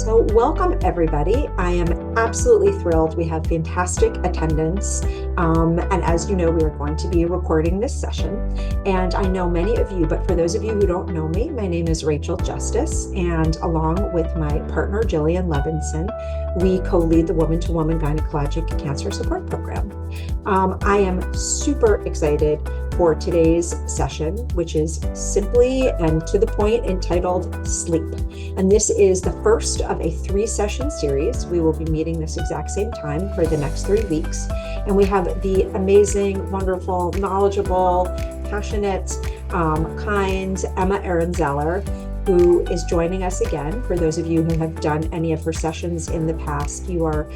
So, welcome everybody. I am absolutely thrilled. We have fantastic attendance. And as you know, we are going to be recording this session. And I know many of you, but for those of you who don't know me, my name is Rachel Justice. And along with my partner, Jillian Levinson, we co-lead the Woman to Woman Gynecologic Cancer Support Program. I am super excited for today's session, which is simply and to the point entitled Sleep. And this is the first of a 3-session series. We will be meeting this exact same time for the next 3 weeks. And we have the amazing, wonderful, knowledgeable, passionate, kind Emma Ehrenzeller, who is joining us again. For those of you who have done any of her sessions in the past, you are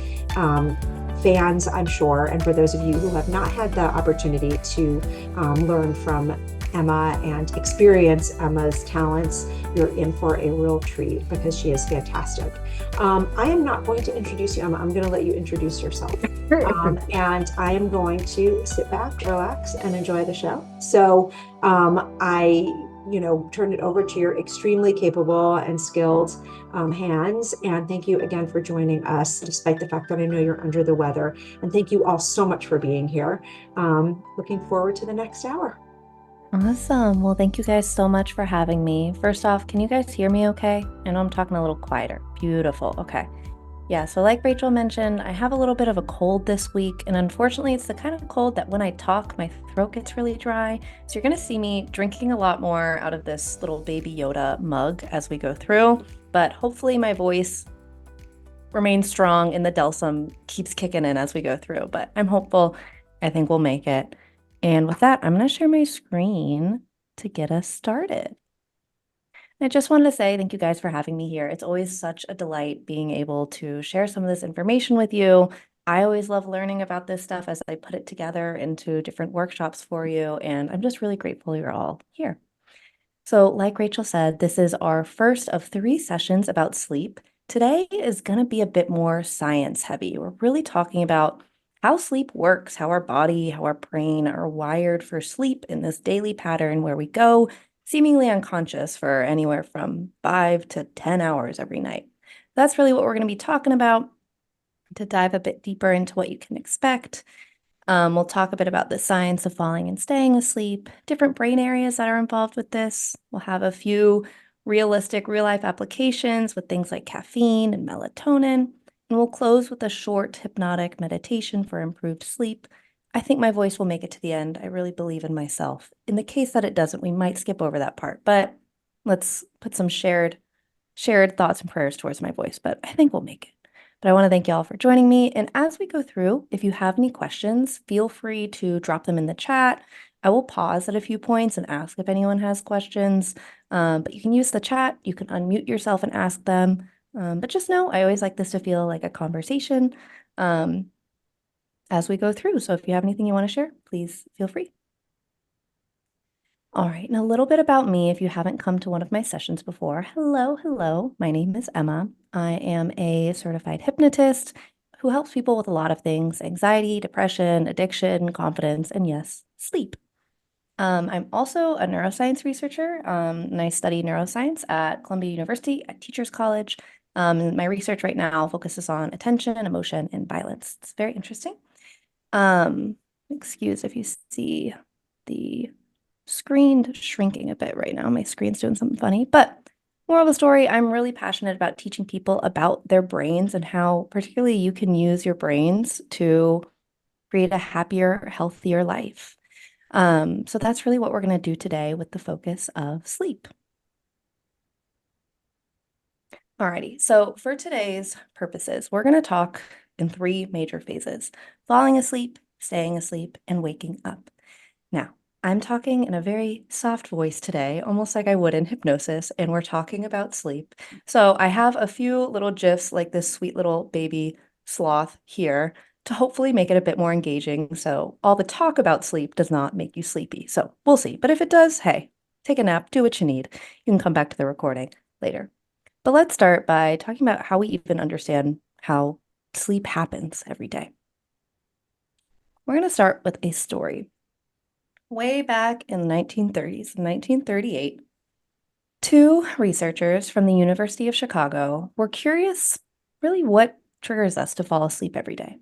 fans, I'm sure. And for those of you who have not had the opportunity to learn from Emma and experience Emma's talents, you're in for a real treat because she is fantastic. I am not going to introduce you, Emma. I'm going to let you introduce yourself. And I am going to sit back, relax, and enjoy the show. So turn it over to your extremely capable and skilled hands. And thank you again for joining us, despite the fact that I know you're under the weather. And thank you all so much for being here. Looking forward to the next hour. Awesome. Well, thank you guys so much for having me. First off, can you guys hear me okay? I know I'm talking a little quieter. Beautiful. Okay. Yeah, so like Rachel mentioned, I have a little bit of a cold this week, and unfortunately, it's the kind of cold that when I talk, my throat gets really dry. So you're going to see me drinking a lot more out of this little Baby Yoda mug as we go through, but hopefully my voice remains strong and the Delsum keeps kicking in as we go through, but I'm hopeful. I think we'll make it. And with that, I'm going to share my screen to get us started. I just wanted to say thank you guys for having me here. It's always such a delight being able to share some of this information with you. I always love learning about this stuff as I put it together into different workshops for you, and I'm just really grateful you're all here. So, like Rachel said, this is our first of 3 sessions about sleep. Today is going to be a bit more science heavy. We're really talking about how sleep works, how our body, how our brain are wired for sleep in this daily pattern where we go seemingly unconscious for anywhere from 5 to 10 hours every night. That's really what we're going to be talking about. To dive a bit deeper into what you can expect, we'll talk a bit about the science of falling and staying asleep, different brain areas that are involved with this. We'll have a few realistic real-life applications with things like caffeine and melatonin. And we'll close with a short hypnotic meditation for improved sleep. I think my voice will make it to the end. I really believe in myself. In the case that it doesn't, we might skip over that part, but let's put some shared thoughts and prayers towards my voice, but I think we'll make it. But I want to thank y'all for joining me. And as we go through, if you have any questions, feel free to drop them in the chat. I will pause at a few points and ask if anyone has questions, but you can use the chat. You can unmute yourself and ask them. But just know, I always like this to feel like a conversation as we go through. So if you have anything you want to share, please feel free. All right, and a little bit about me if you haven't come to one of my sessions before. Hello. My name is Emma. I am a certified hypnotist who helps people with a lot of things: anxiety, depression, addiction, confidence, and yes, sleep. I'm also a neuroscience researcher, and I study neuroscience at Columbia University at Teachers College. My research right now focuses on attention, emotion, and violence. It's very interesting. Excuse if you see the screen shrinking a bit right now. My screen's doing something funny, but moral of the story, I'm really passionate about teaching people about their brains and how particularly you can use your brains to create a happier, healthier life. So that's really what we're going to do today with the focus of sleep. Alrighty, so for today's purposes, we're going to talk in 3 major phases: falling asleep, staying asleep, and waking up. Now, I'm talking in a very soft voice today, almost like I would in hypnosis, and we're talking about sleep. So I have a few little GIFs like this sweet little baby sloth here to hopefully make it a bit more engaging. So all the talk about sleep does not make you sleepy. So we'll see. But if it does, hey, take a nap, do what you need. You can come back to the recording later. But let's start by talking about how we even understand how sleep happens every day. We're going to start with a story. Way back in the 1930s, 1938, Two researchers from the University of Chicago were curious really what triggers us to fall asleep every day.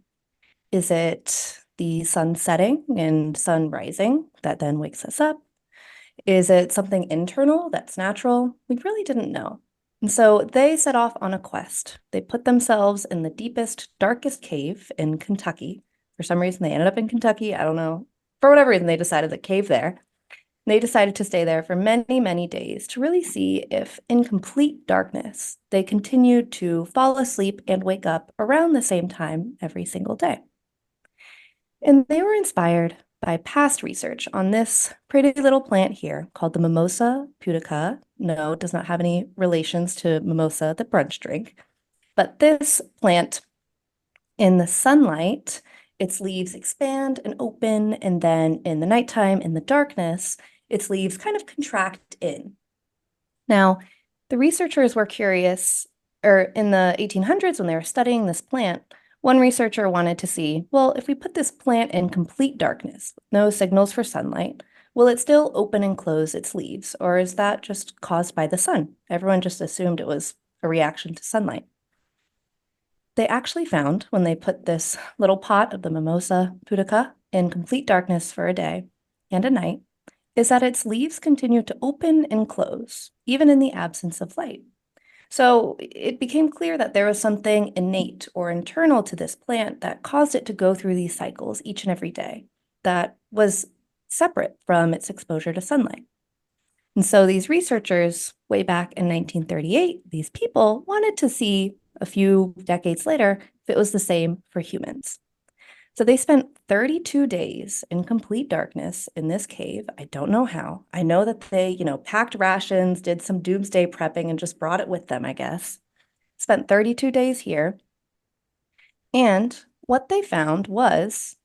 Is it the sun setting and sun rising that then wakes us up? Is it something internal that's natural? We really didn't know. And so they set off on a quest. They put themselves in the deepest, darkest cave in Kentucky. For some reason, they ended up in Kentucky. I don't know. For whatever reason, they decided to cave there. They decided to stay there for many, many days to really see if, in complete darkness, they continued to fall asleep and wake up around the same time every single day. And they were inspired by past research on this pretty little plant here called the Mimosa pudica. No, it does not have any relations to mimosa, the brunch drink. But this plant, in the sunlight, its leaves expand and open, and then in the nighttime, in the darkness, its leaves kind of contract in. Now, the researchers were curious, or in the 1800s when they were studying this plant, one researcher wanted to see, well, if we put this plant in complete darkness, no signals for sunlight, will it still open and close its leaves, or is that just caused by the sun? Everyone just assumed it was a reaction to sunlight. They actually found when they put this little pot of the Mimosa pudica in complete darkness for a day and a night, is that its leaves continue to open and close, even in the absence of light. So it became clear that there was something innate or internal to this plant that caused it to go through these cycles each and every day that was separate from its exposure to sunlight. And so these researchers, way back in 1938, these people wanted to see a few decades later if it was the same for humans. So they spent 32 days in complete darkness in this cave. I don't know how. I know that they, packed rations, did some doomsday prepping, and just brought it with them, I guess. Spent 32 days here. And what they found was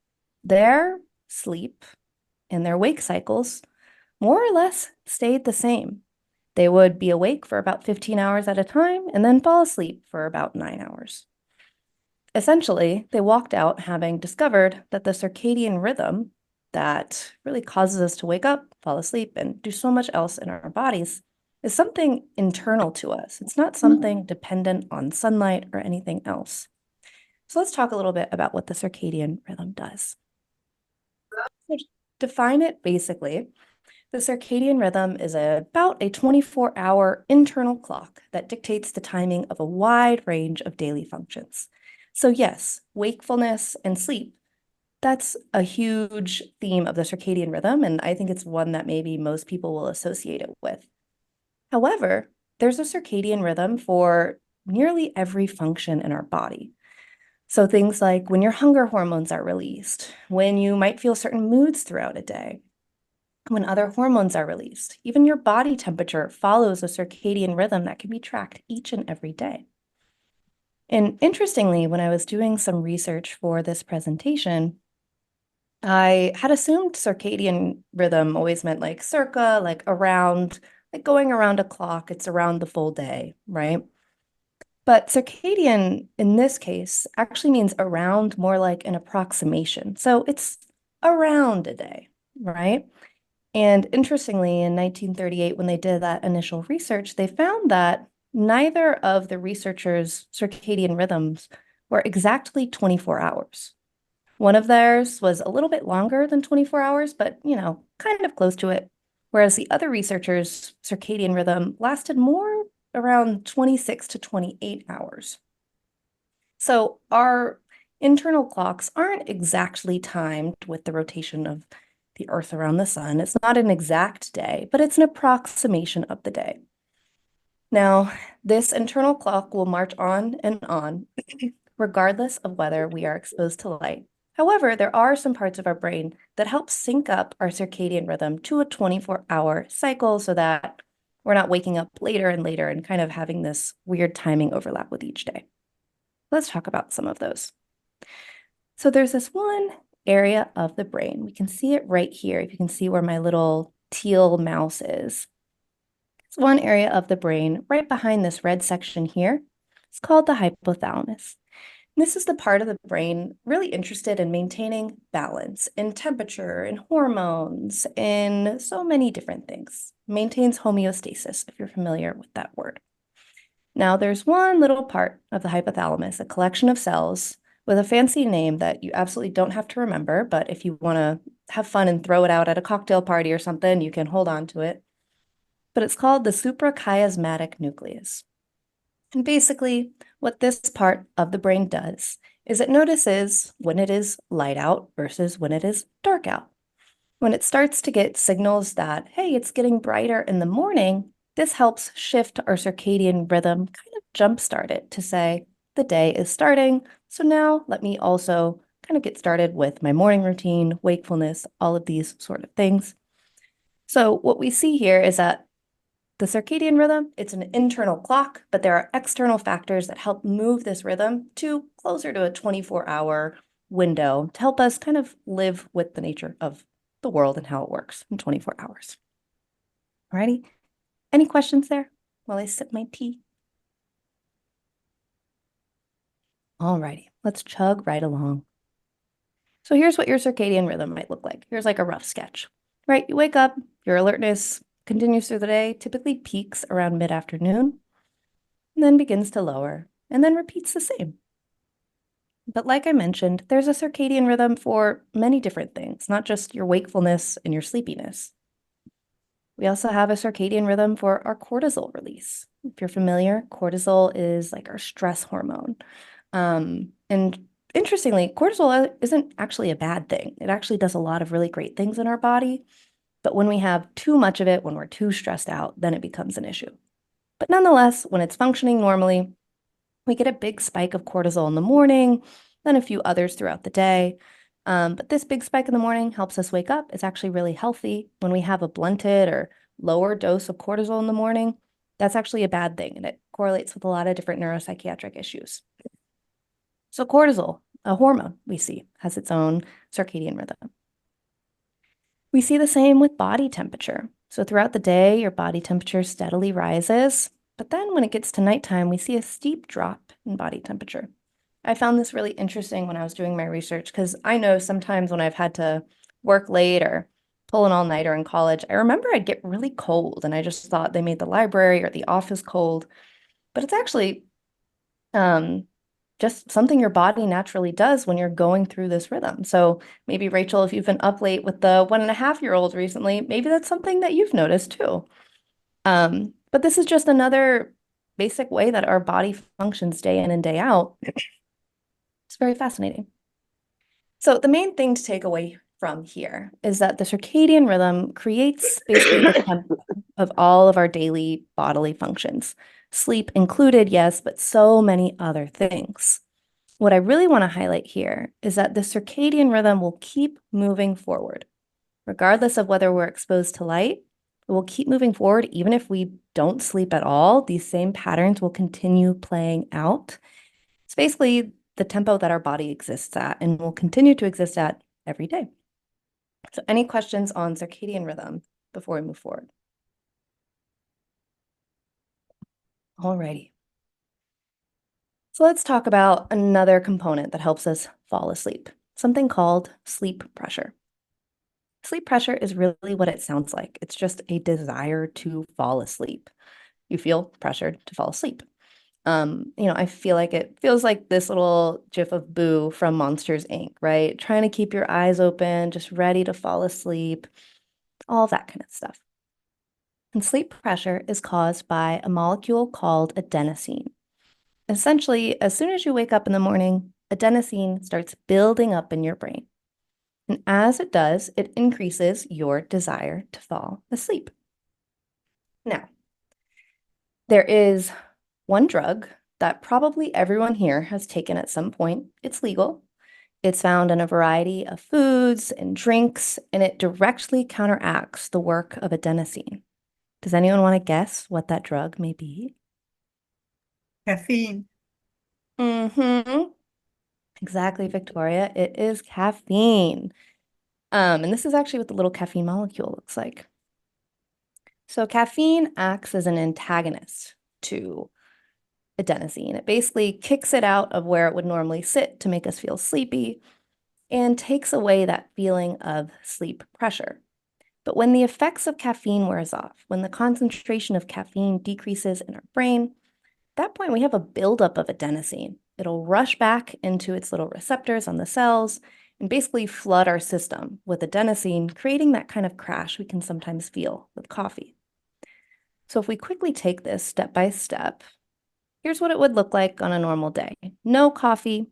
their sleep and their wake cycles more or less stayed the same. They would be awake for about 15 hours at a time and then fall asleep for about 9 hours. Essentially, they walked out having discovered that the circadian rhythm that really causes us to wake up, fall asleep, and do so much else in our bodies is something internal to us. It's not something dependent on sunlight or anything else. So let's talk a little bit about what the circadian rhythm does. So to define it basically, the circadian rhythm is about a 24-hour internal clock that dictates the timing of a wide range of daily functions. So yes, wakefulness and sleep, that's a huge theme of the circadian rhythm, and I think it's one that maybe most people will associate it with. However, there's a circadian rhythm for nearly every function in our body. So things like when your hunger hormones are released, when you might feel certain moods throughout a day, when other hormones are released, even your body temperature follows a circadian rhythm that can be tracked each and every day. And interestingly, when I was doing some research for this presentation, I had assumed circadian rhythm always meant like circa, like around, like going around a clock, it's around the full day, right? But circadian in this case actually means around more like an approximation. So it's around a day, right? And interestingly, in 1938, when they did that initial research, they found that neither of the researchers' circadian rhythms were exactly 24 hours. One of theirs was a little bit longer than 24 hours, but, kind of close to it. Whereas the other researchers' circadian rhythm lasted more around 26 to 28 hours. So our internal clocks aren't exactly timed with the rotation of the Earth around the sun. It's not an exact day, but it's an approximation of the day. Now, this internal clock will march on and on, regardless of whether we are exposed to light. However, there are some parts of our brain that help sync up our circadian rhythm to a 24-hour cycle so that we're not waking up later and later and kind of having this weird timing overlap with each day. Let's talk about some of those. So there's this one area of the brain. We can see it right here. If you can see where my little teal mouse is. It's one area of the brain right behind this red section here. It's called the hypothalamus. This is the part of the brain really interested in maintaining balance in temperature, in hormones, in so many different things. Maintains homeostasis, if you're familiar with that word. Now, there's one little part of the hypothalamus, a collection of cells with a fancy name that you absolutely don't have to remember, but if you want to have fun and throw it out at a cocktail party or something, you can hold on to it. But it's called the suprachiasmatic nucleus. And basically, what this part of the brain does is it notices when it is light out versus when it is dark out. When it starts to get signals that, hey, it's getting brighter in the morning, this helps shift our circadian rhythm, kind of jumpstart it to say, the day is starting. So now let me also kind of get started with my morning routine, wakefulness, all of these sort of things. So what we see here is that the circadian rhythm, it's an internal clock, but there are external factors that help move this rhythm to closer to a 24-hour window to help us kind of live with the nature of the world and how it works in 24 hours. Alrighty, any questions there while I sip my tea? Alrighty, let's chug right along. So here's what your circadian rhythm might look like. Here's like a rough sketch, right? You wake up, your alertness continues through the day, typically peaks around mid-afternoon, and then begins to lower, and then repeats the same. But like I mentioned, there's a circadian rhythm for many different things, not just your wakefulness and your sleepiness. We also have a circadian rhythm for our cortisol release. If you're familiar, cortisol is like our stress hormone. And interestingly, cortisol isn't actually a bad thing. It actually does a lot of really great things in our body. But when we have too much of it, when we're too stressed out, then it becomes an issue. But nonetheless, when it's functioning normally, we get a big spike of cortisol in the morning, then a few others throughout the day. But this big spike in the morning helps us wake up. It's actually really healthy. When we have a blunted or lower dose of cortisol in the morning, that's actually a bad thing, and it correlates with a lot of different neuropsychiatric issues. So cortisol, a hormone we see, has its own circadian rhythm. We see the same with body temperature. So throughout the day, your body temperature steadily rises, but then when it gets to nighttime, we see a steep drop in body temperature. I found this really interesting when I was doing my research because I know sometimes when I've had to work late or pull an all-nighter in college, I remember I'd get really cold and I just thought they made the library or the office cold, but it's actually um, just something your body naturally does when you're going through this rhythm. So maybe Rachel, if you've been up late with the 1.5-year-old recently, maybe that's something that you've noticed too. But this is just another basic way that our body functions day in and day out. It's very fascinating. So the main thing to take away from here is that the circadian rhythm creates basically the tempo of all of our daily bodily functions. Sleep included, yes, but so many other things. What I really want to highlight here is that the circadian rhythm will keep moving forward. Regardless of whether we're exposed to light, it will keep moving forward. Even if we don't sleep at all, these same patterns will continue playing out. It's basically the tempo that our body exists at and will continue to exist at every day. So any questions on circadian rhythm before we move forward? Alrighty. So let's talk about another component that helps us fall asleep, something called sleep pressure. Sleep pressure is really what it sounds like. It's just a desire to fall asleep. You feel pressured to fall asleep. I feel like it feels like this little gif of Boo from Monsters, Inc., right? Trying to keep your eyes open, just ready to fall asleep, all that kind of stuff. And sleep pressure is caused by a molecule called adenosine. Essentially, as soon as you wake up in the morning, adenosine starts building up in your brain. And as it does, it increases your desire to fall asleep. Now, there is one drug that probably everyone here has taken at some point. It's legal. It's found in a variety of foods and drinks, and it directly counteracts the work of adenosine. Does anyone want to guess what that drug may be? Caffeine. Mm-hmm. Exactly, Victoria. It is caffeine. And this is actually what the little caffeine molecule looks like. So caffeine acts as an antagonist to adenosine. It basically kicks it out of where it would normally sit to make us feel sleepy and takes away that feeling of sleep pressure. But when the effects of caffeine wears off, when the concentration of caffeine decreases in our brain, at that point we have a buildup of adenosine. It'll rush back into its little receptors on the cells and basically flood our system with adenosine, creating that kind of crash we can sometimes feel with coffee. So if we quickly take this step by step, here's what it would look like on a normal day. No coffee.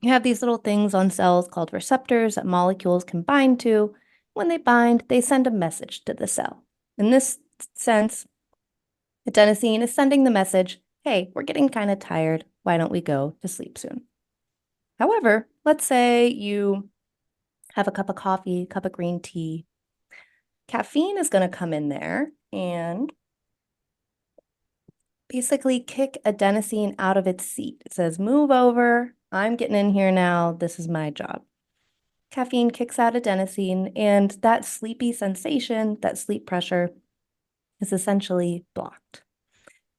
You have these little things on cells called receptors that molecules can bind to. When they bind, they send a message to the cell. In this sense, adenosine is sending the message, hey, we're getting kind of tired. Why don't we go to sleep soon? However, let's say you have a cup of coffee, cup of green tea. Caffeine is going to come in there and basically kick adenosine out of its seat. It says, move over. I'm getting in here now. This is my job. Caffeine kicks out adenosine, and that sleepy sensation, that sleep pressure, is essentially blocked.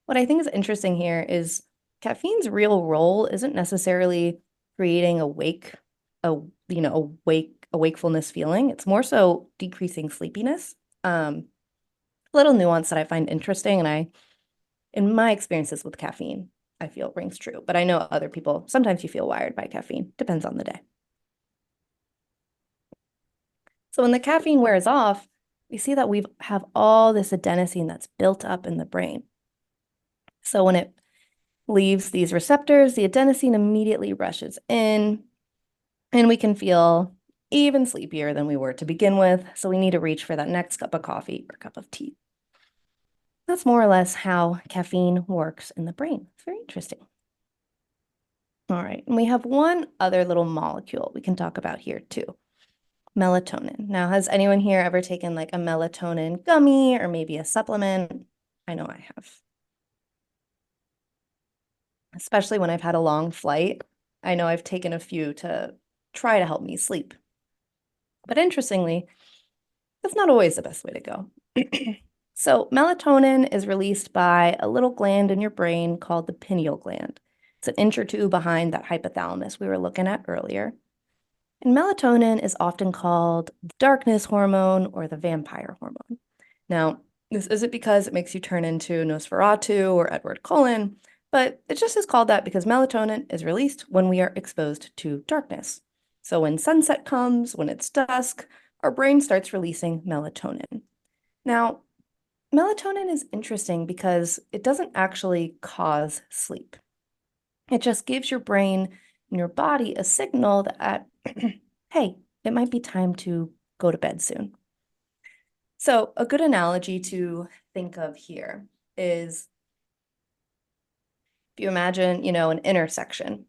What I think is interesting here is caffeine's real role isn't necessarily creating a wakefulness feeling. It's more so decreasing sleepiness. Little nuance that I find interesting, and in my experiences with caffeine, I feel rings true. But I know other people, sometimes you feel wired by caffeine. Depends on the day. So when the caffeine wears off, we see that we have all this adenosine that's built up in the brain. So when it leaves these receptors, the adenosine immediately rushes in, and we can feel even sleepier than we were to begin with. So we need to reach for that next cup of coffee or cup of tea. That's more or less how caffeine works in the brain. It's very interesting. All right, and we have one other little molecule we can talk about here too. Melatonin. Now, has anyone here ever taken like a melatonin gummy or maybe a supplement? I know I have. Especially when I've had a long flight. I know I've taken a few to try to help me sleep. But interestingly, that's not always the best way to go. So melatonin is released by a little gland in your brain called the pineal gland. It's an inch or two behind that hypothalamus we were looking at earlier. And melatonin is often called the darkness hormone or the vampire hormone. Now, this isn't because it makes you turn into Nosferatu or Edward Cullen, but it just is called that because melatonin is released when we are exposed to darkness. So when sunset comes, when it's dusk, our brain starts releasing melatonin. Now, melatonin is interesting because it doesn't actually cause sleep. It just gives your brain and your body a signal that, hey, it might be time to go to bed soon. So a good analogy to think of here is if you imagine, an intersection,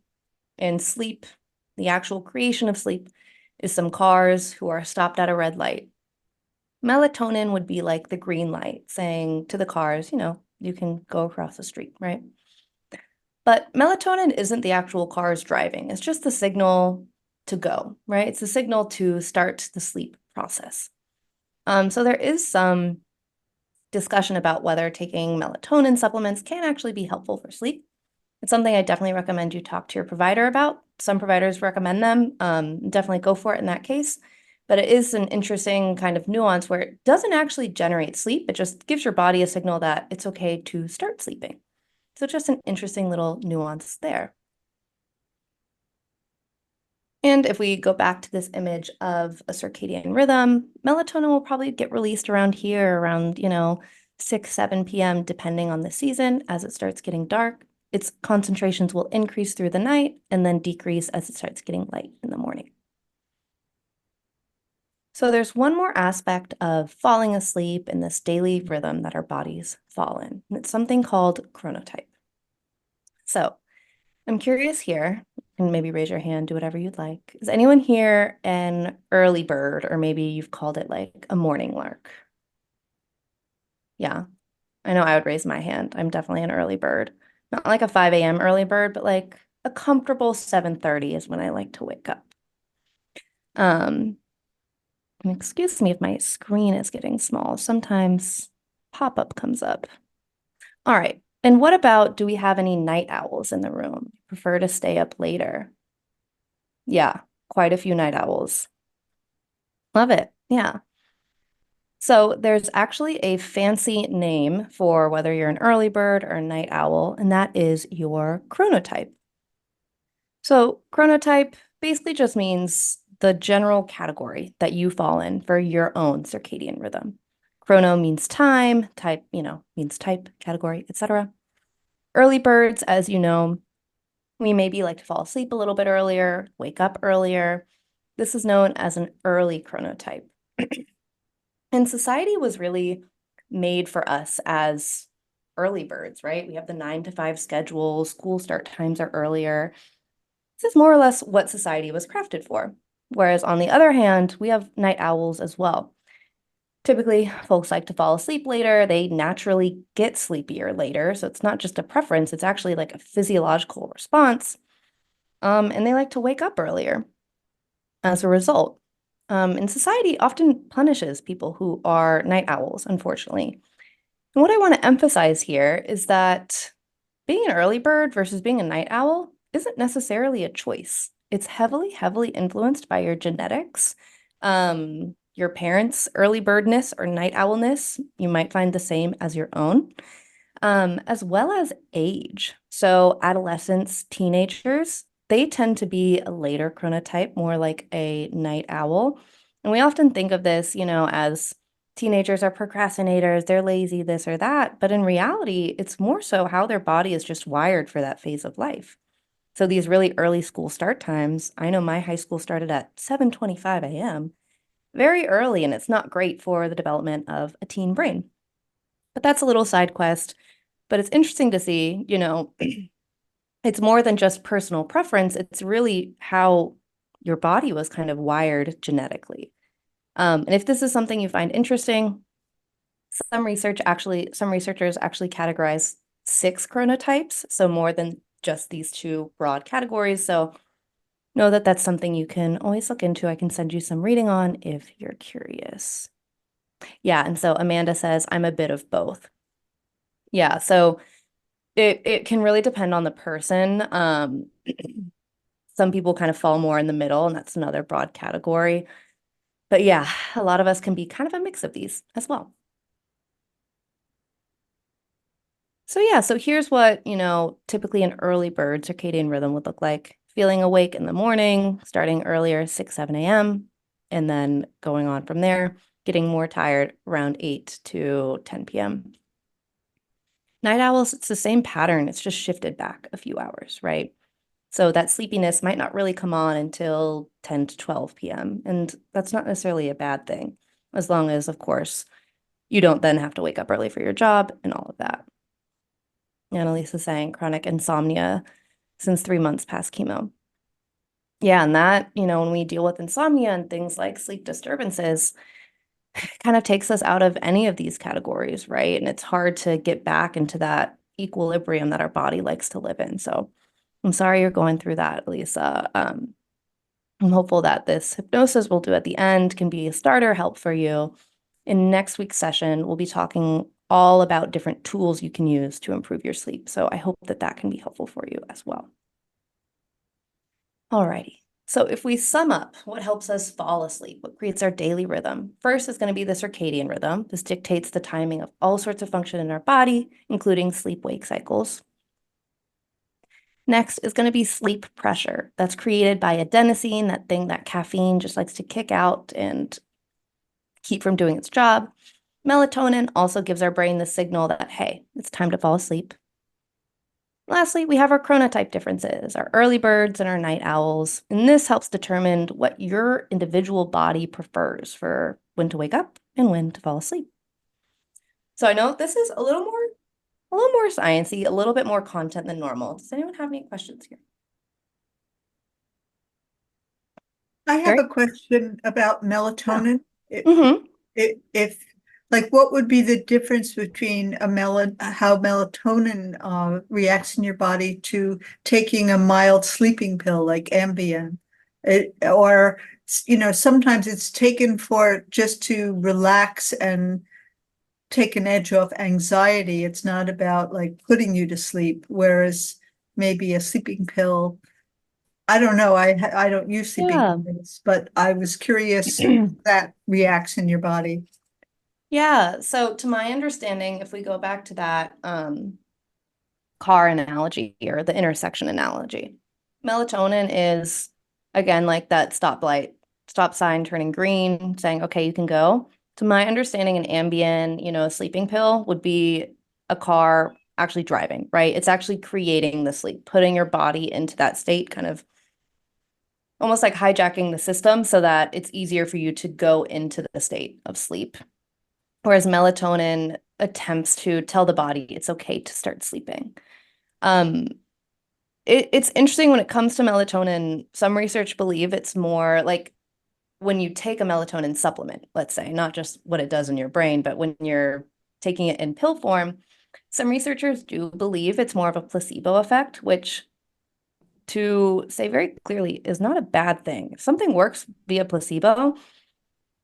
and sleep, the actual creation of sleep, is some cars who are stopped at a red light. Melatonin would be like the green light saying to the cars, you can go across the street, right? But melatonin isn't the actual cars driving. It's just the signal to go, right? It's the signal to start the sleep process. So there is some discussion about whether taking melatonin supplements can actually be helpful for sleep. It's something I definitely recommend you talk to your provider about. Some providers recommend them. Definitely go for it in that case. But it is an interesting kind of nuance where it doesn't actually generate sleep. It just gives your body a signal that it's okay to start sleeping. So just an interesting little nuance there. And if we go back to this image of a circadian rhythm, melatonin will probably get released around here, around, 6, 7 p.m., depending on the season. As it starts getting dark, its concentrations will increase through the night and then decrease as it starts getting light in the morning. So there's one more aspect of falling asleep in this daily rhythm that our bodies fall in, and it's something called chronotype. So I'm curious here, and maybe raise your hand, do whatever you'd like. Is anyone here an early bird, or maybe you've called it like a morning lark? Yeah, I know I would raise my hand. I'm definitely an early bird. Not like a 5 a.m. early bird, but like a comfortable 7:30 is when I like to wake up. And excuse me if my screen is getting small. Sometimes pop-up comes up. All right, And what about, do we have any night owls in the room? Prefer to stay up later? Yeah, quite a few night owls. Love it. Yeah. So there's actually a fancy name for whether you're an early bird or a night owl, and that is your chronotype. So chronotype basically just means the general category that you fall in for your own circadian rhythm. Chrono means time, type, means type, category, etc. Early birds, as you know, we maybe like to fall asleep a little bit earlier, wake up earlier. This is known as an early chronotype. And society was really made for us as early birds, right? We have the 9 to 5 schedule, school start times are earlier. This is more or less what society was crafted for. Whereas on the other hand, we have night owls as well. Typically, folks like to fall asleep later. They naturally get sleepier later. So it's not just a preference, it's actually like a physiological response. And they like to wake up earlier as a result. And society often punishes people who are night owls, unfortunately. And what I want to emphasize here is that being an early bird versus being a night owl isn't necessarily a choice. It's heavily, heavily influenced by your genetics, your parents' early birdness or night owlness. You might find the same as your own, as well as age. So adolescents, teenagers, they tend to be a later chronotype, more like a night owl. And we often think of this, as teenagers are procrastinators, they're lazy, this or that. But in reality, it's more so how their body is just wired for that phase of life. So these really early school start times, I know my high school started at 7:25 a.m., very early, and it's not great for the development of a teen brain. But that's a little side quest. But it's interesting to see, it's more than just personal preference. It's really how your body was kind of wired genetically. And if this is something you find interesting, some researchers actually categorize 6 chronotypes, so more than just these 2 broad categories. So know that that's something you can always look into. I can send you some reading on if you're curious. Yeah, and so Amanda says, I'm a bit of both. Yeah, so it can really depend on the person. Some people kind of fall more in the middle, and that's another broad category. But yeah, a lot of us can be kind of a mix of these as well. So yeah, so here's what, typically an early bird circadian rhythm would look like. Feeling awake in the morning, starting earlier, 6, 7 a.m., and then going on from there, getting more tired around 8 to 10 p.m. Night owls, it's the same pattern. It's just shifted back a few hours, right? So that sleepiness might not really come on until 10 to 12 p.m. And that's not necessarily a bad thing, as long as, of course, you don't then have to wake up early for your job and all of that. Annalise is saying chronic insomnia since 3 months past chemo. Yeah, and that, when we deal with insomnia and things like sleep disturbances, kind of takes us out of any of these categories, right? And it's hard to get back into that equilibrium that our body likes to live in. So I'm sorry you're going through that, Lisa. I'm hopeful that this hypnosis we'll do at the end can be a starter help for you. In next week's session, we'll be talking all about different tools you can use to improve your sleep. So I hope that that can be helpful for you as well. Alrighty. So if we sum up what helps us fall asleep, what creates our daily rhythm, first is going to be the circadian rhythm. This dictates the timing of all sorts of function in our body, including sleep-wake cycles. Next is going to be sleep pressure. That's created by adenosine, that thing that caffeine just likes to kick out and keep from doing its job. Melatonin also gives our brain the signal that, hey, it's time to fall asleep. Lastly, we have our chronotype differences, our early birds and our night owls, and this helps determine what your individual body prefers for when to wake up and when to fall asleep. So I know this is a little more sciencey, a little bit more content than normal. Does anyone have any questions here? I have Very. a question about Yeah. melatonin. Mm-hmm. If like, what would be the difference between how melatonin reacts in your body to taking a mild sleeping pill like Ambien? Or, sometimes it's taken for just to relax and take an edge off anxiety. It's not about like putting you to sleep, whereas maybe a sleeping pill, I don't know, I don't use sleeping Yeah. pills, but I was curious that reacts in your body. Yeah. So to my understanding, if we go back to that car analogy or the intersection analogy, melatonin is again like that stoplight, stop sign turning green, saying, okay, you can go. To my understanding, an Ambien, a sleeping pill would be a car actually driving, right? It's actually creating the sleep, putting your body into that state, kind of almost like hijacking the system so that it's easier for you to go into the state of sleep. Whereas melatonin attempts to tell the body it's okay to start sleeping. Um, it's interesting when it comes to melatonin. Some research believe it's more like when you take a melatonin supplement, let's say, not just what it does in your brain, but when you're taking it in pill form, some researchers do believe it's more of a placebo effect, which to say very clearly is not a bad thing. If something works via placebo,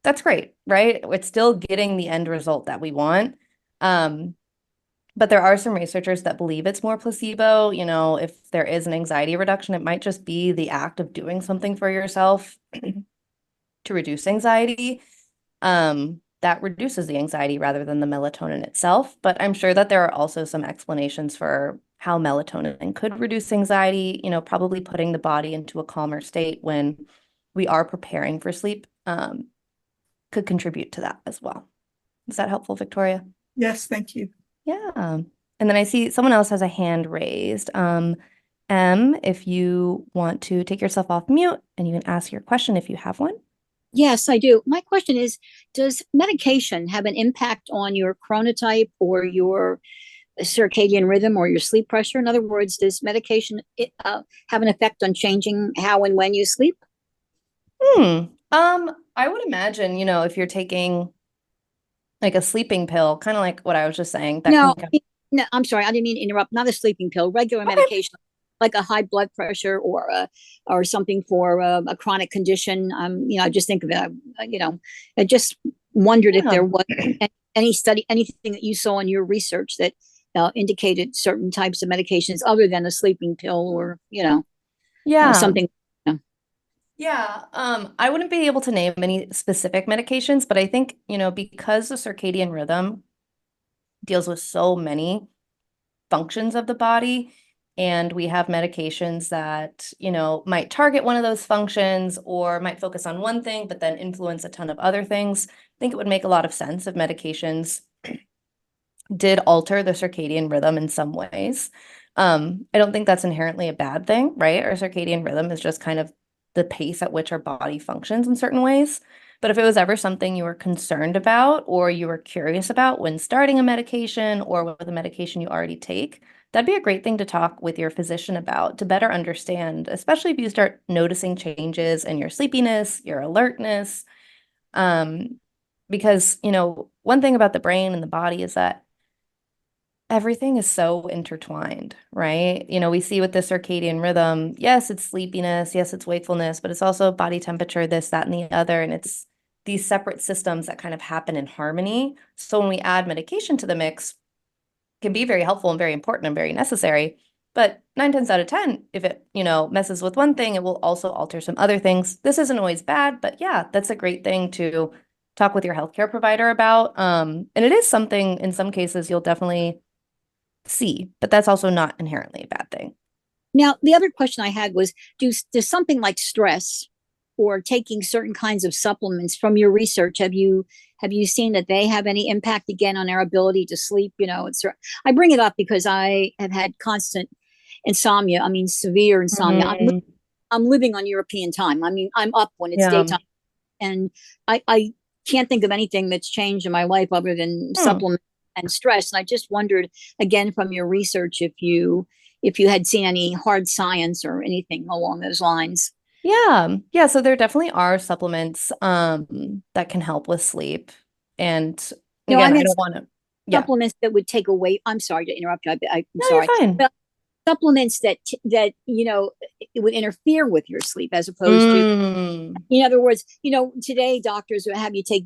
that's great, right? It's still getting the end result that we want. But there are some researchers that believe it's more placebo. If there is an anxiety reduction, it might just be the act of doing something for yourself to reduce anxiety. That reduces the anxiety rather than the melatonin itself. But I'm sure that there are also some explanations for how melatonin could reduce anxiety, probably putting the body into a calmer state when we are preparing for sleep, could contribute to that as well. Is that helpful, Victoria? Yes, thank you. Yeah. And then I see someone else has a hand raised. If you want to take yourself off mute and you can ask your question if you have one. Yes, I do. My question is, does medication have an impact on your chronotype or your circadian rhythm or your sleep pressure? In other words, does medication have an effect on changing how and when you sleep? I would imagine, if you're taking like a sleeping pill, kind of like what I was just saying, that No, can no, I'm sorry, I didn't mean to interrupt. Not a sleeping pill, regular okay. medication, like a high blood pressure or something for a chronic condition. I just think of it. I just wondered if there was any study, anything that you saw in your research that indicated certain types of medications other than a sleeping pill or something. Yeah, I wouldn't be able to name any specific medications, but I think, because the circadian rhythm deals with so many functions of the body, and we have medications that, might target one of those functions or might focus on one thing, but then influence a ton of other things. I think it would make a lot of sense if medications did alter the circadian rhythm in some ways. I don't think that's inherently a bad thing, right? Our circadian rhythm is just kind of the pace at which our body functions in certain ways. But if it was ever something you were concerned about or you were curious about when starting a medication or with a medication you already take, that'd be a great thing to talk with your physician about to better understand, especially if you start noticing changes in your sleepiness, your alertness. Because, one thing about the brain and the body is that everything is so intertwined, right? We see with the circadian rhythm, yes, it's sleepiness, yes, it's wakefulness, but it's also body temperature, this, that, and the other. And it's these separate systems that kind of happen in harmony. So when we add medication to the mix, it can be very helpful and very important and very necessary. But 9 times out of 10, if it, messes with one thing, it will also alter some other things. This isn't always bad, but yeah, that's a great thing to talk with your healthcare provider about. And it is something in some cases you'll definitely see, but that's also not inherently a bad thing. Now, the other question I had was, does something like stress or taking certain kinds of supplements from your research, have you seen that they have any impact again on our ability to sleep? I bring it up because I have had constant insomnia. I mean, severe insomnia. I'm living on European time. I mean, I'm up when it's daytime, and I can't think of anything that's changed in my life other than supplements and stress. And I just wondered, again, from your research, if you had seen any hard science or anything along those lines. Yeah. So there definitely are supplements that can help with sleep. And again, I don't want to. Supplements that would take away. I'm sorry to interrupt you. I'm No, sorry. you're fine. But supplements that it would interfere with your sleep as opposed to, in other words, today doctors will have you take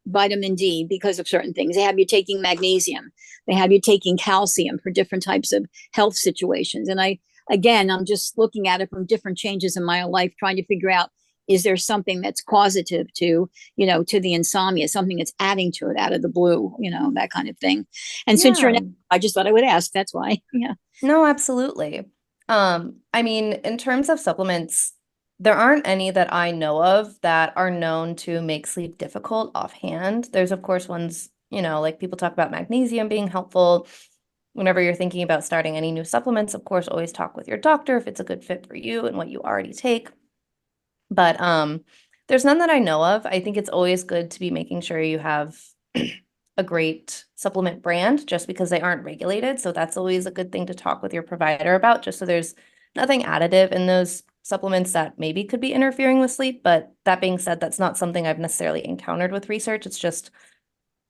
vitamin D because of certain things. They have you taking magnesium. They have you taking calcium for different types of health situations. And I'm just looking at it from different changes in my life, trying to figure out, is there something that's causative to, to the insomnia, something that's adding to it out of the blue, that kind of thing. And since you're I just thought I would ask. That's why. Yeah. No, absolutely. I mean, in terms of supplements, there aren't any that I know of that are known to make sleep difficult offhand. There's, of course, ones, like people talk about magnesium being helpful. Whenever you're thinking about starting any new supplements, of course, always talk with your doctor if it's a good fit for you and what you already take. But there's none that I know of. I think it's always good to be making sure you have a great supplement brand just because they aren't regulated. So that's always a good thing to talk with your provider about, just so there's nothing additive in those supplements that maybe could be interfering with sleep. But that being said, that's not something I've necessarily encountered with research. It's just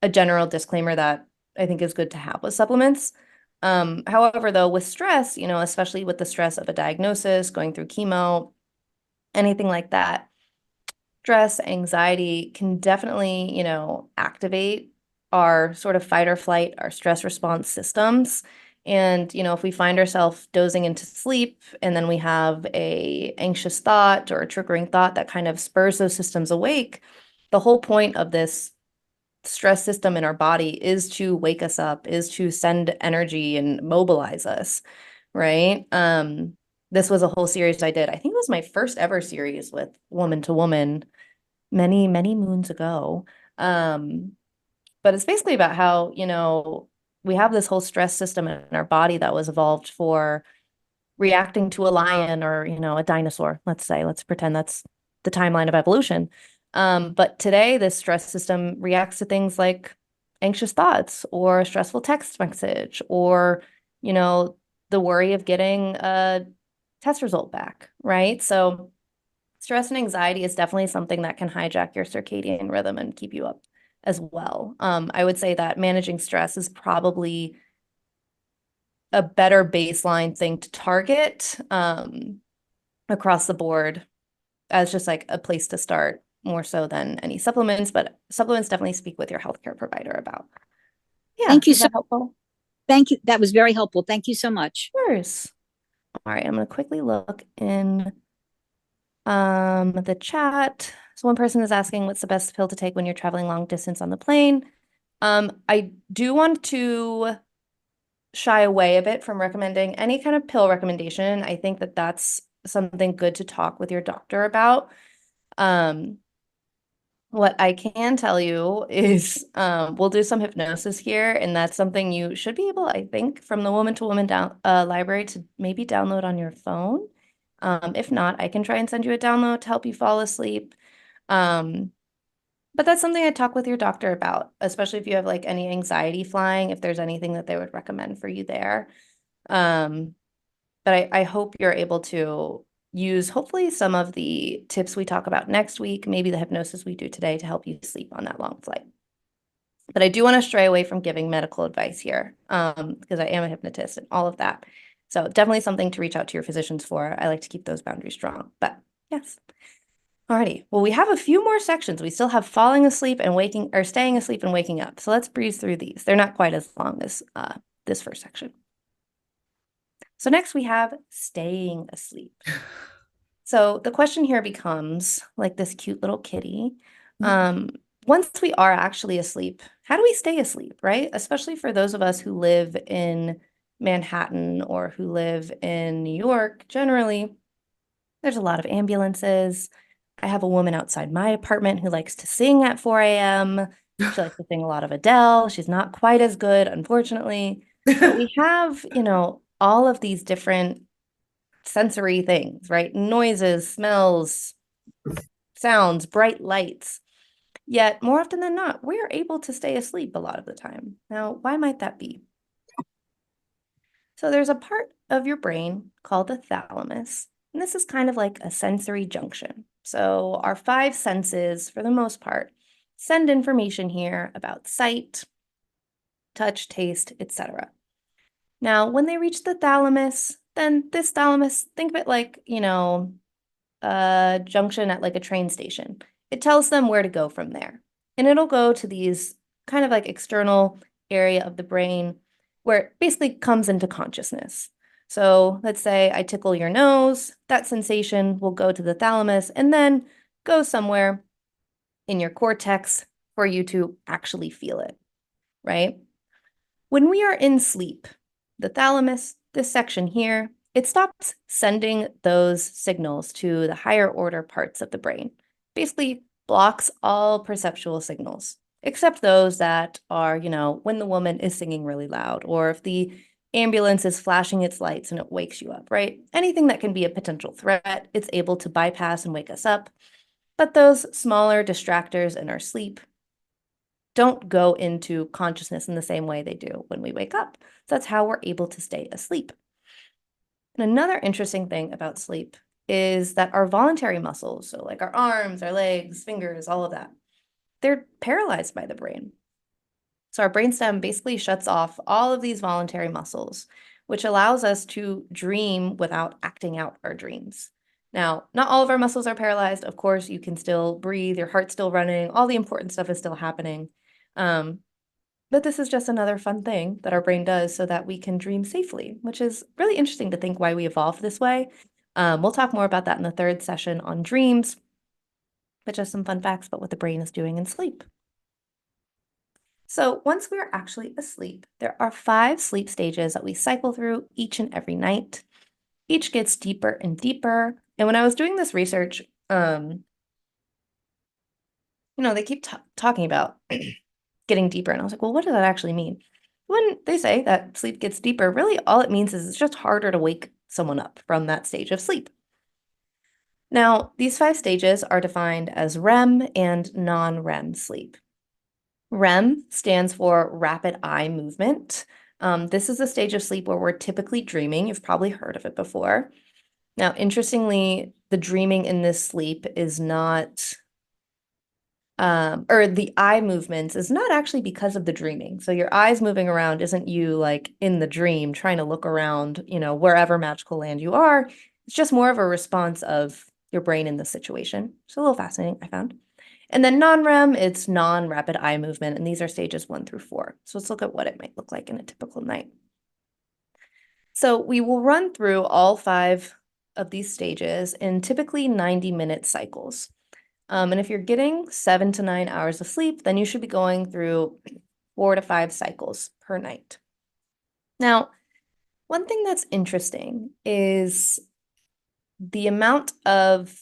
a general disclaimer that I think is good to have with supplements. However, though, with stress, especially with the stress of a diagnosis, going through chemo, anything like that, stress, anxiety can definitely, activate our sort of fight or flight, our stress response systems. And, if we find ourselves dozing into sleep and then we have a anxious thought or a triggering thought that kind of spurs those systems awake, the whole point of this stress system in our body is to wake us up, is to send energy and mobilize us, right? This was a whole series I did. I think it was my first ever series with Woman to Woman many, many moons ago. But it's basically about how, we have this whole stress system in our body that was evolved for reacting to a lion or, a dinosaur, let's say. Let's pretend that's the timeline of evolution. But today, this stress system reacts to things like anxious thoughts or a stressful text message or, the worry of getting a test result back, right? So stress and anxiety is definitely something that can hijack your circadian rhythm and keep you up as well. I would say that managing stress is probably a better baseline thing to target across the board as just like a place to start more so than any supplements, but supplements definitely speak with your healthcare provider about. Yeah, Thank you is that helpful? Thank you. That was very helpful. Thank you so much. Of course. All right, I'm going to quickly look in the chat. So one person is asking, what's the best pill to take when you're traveling long distance on the plane? I do want to shy away a bit from recommending any kind of pill recommendation. I think that that's something good to talk with your doctor about. What I can tell you is we'll do some hypnosis here, and that's something you should be able, I think, from the Woman to Woman library to maybe download on your phone. If not, I can try and send you a download to help you fall asleep. But that's something I talk with your doctor about, especially if you have like any anxiety flying, if there's anything that they would recommend for you there. But I hope you're able to use hopefully some of the tips we talk about next week, maybe the hypnosis we do today to help you sleep on that long flight. But I do want to stray away from giving medical advice here because I am a hypnotist and all of that. So definitely something to reach out to your physicians for. I like to keep those boundaries strong, but yes. Alrighty, well, we have a few more sections. We still have falling asleep and waking or staying asleep and waking up. So let's breeze through these. They're not quite as long as this first section. So next we have staying asleep. So the question here becomes like this cute little kitty. Once we are actually asleep, how do we stay asleep, right? Especially for those of us who live in Manhattan or who live in New York, generally, there's a lot of ambulances. I have a woman outside my apartment who likes to sing at 4 a.m. She likes to sing a lot of Adele. She's not quite as good, unfortunately. But we have, all of these different sensory things, right? Noises, smells, sounds, bright lights. Yet more often than not, we're able to stay asleep a lot of the time. Now, why might that be? So there's a part of your brain called the thalamus, and this is kind of like a sensory junction. So our 5 senses, for the most part, send information here about sight, touch, taste, etc. Now, when they reach the thalamus, then this thalamus, think of it like, a junction at like a train station. It tells them where to go from there. And it'll go to these kind of like external area of the brain where it basically comes into consciousness. So let's say I tickle your nose, that sensation will go to the thalamus and then go somewhere in your cortex for you to actually feel it, right? When we are in sleep, the thalamus, this section here, it stops sending those signals to the higher order parts of the brain. Basically blocks all perceptual signals, except those that are, when the woman is singing really loud, or if the ambulance is flashing its lights and it wakes you up, right? Anything that can be a potential threat, it's able to bypass and wake us up. But those smaller distractors in our sleep don't go into consciousness in the same way they do when we wake up. So that's how we're able to stay asleep. And another interesting thing about sleep is that our voluntary muscles, so like our arms, our legs, fingers, all of that, they're paralyzed by the brain. So our brainstem basically shuts off all of these voluntary muscles, which allows us to dream without acting out our dreams. Now, not all of our muscles are paralyzed. Of course, you can still breathe, your heart's still running, all the important stuff is still happening. But this is just another fun thing that our brain does so that we can dream safely, which is really interesting to think why we evolved this way. We'll talk more about that in the third session on dreams, but just some fun facts about what the brain is doing in sleep. So once we're actually asleep, there are 5 sleep stages that we cycle through each and every night. Each gets deeper and deeper. And when I was doing this research, they keep talking about getting deeper. And I was like, well, what does that actually mean? When they say that sleep gets deeper, really all it means is it's just harder to wake someone up from that stage of sleep. Now, these 5 stages are defined as REM and non-REM sleep. REM stands for rapid eye movement. This is a stage of sleep where we're typically dreaming. You've probably heard of it before. Now, interestingly, the dreaming in this sleep is not or the eye movements is not actually because of the dreaming. So your eyes moving around isn't you like in the dream trying to look around, wherever magical land you are. It's just more of a response of your brain in the situation. So a little fascinating, I found. And then non-REM, it's non-rapid eye movement, and these are stages 1 through 4. So let's look at what it might look like in a typical night. So we will run through all 5 of these stages in typically 90-minute cycles. And if you're getting 7 to 9 hours of sleep, then you should be going through 4 to 5 cycles per night. Now, one thing that's interesting is the amount of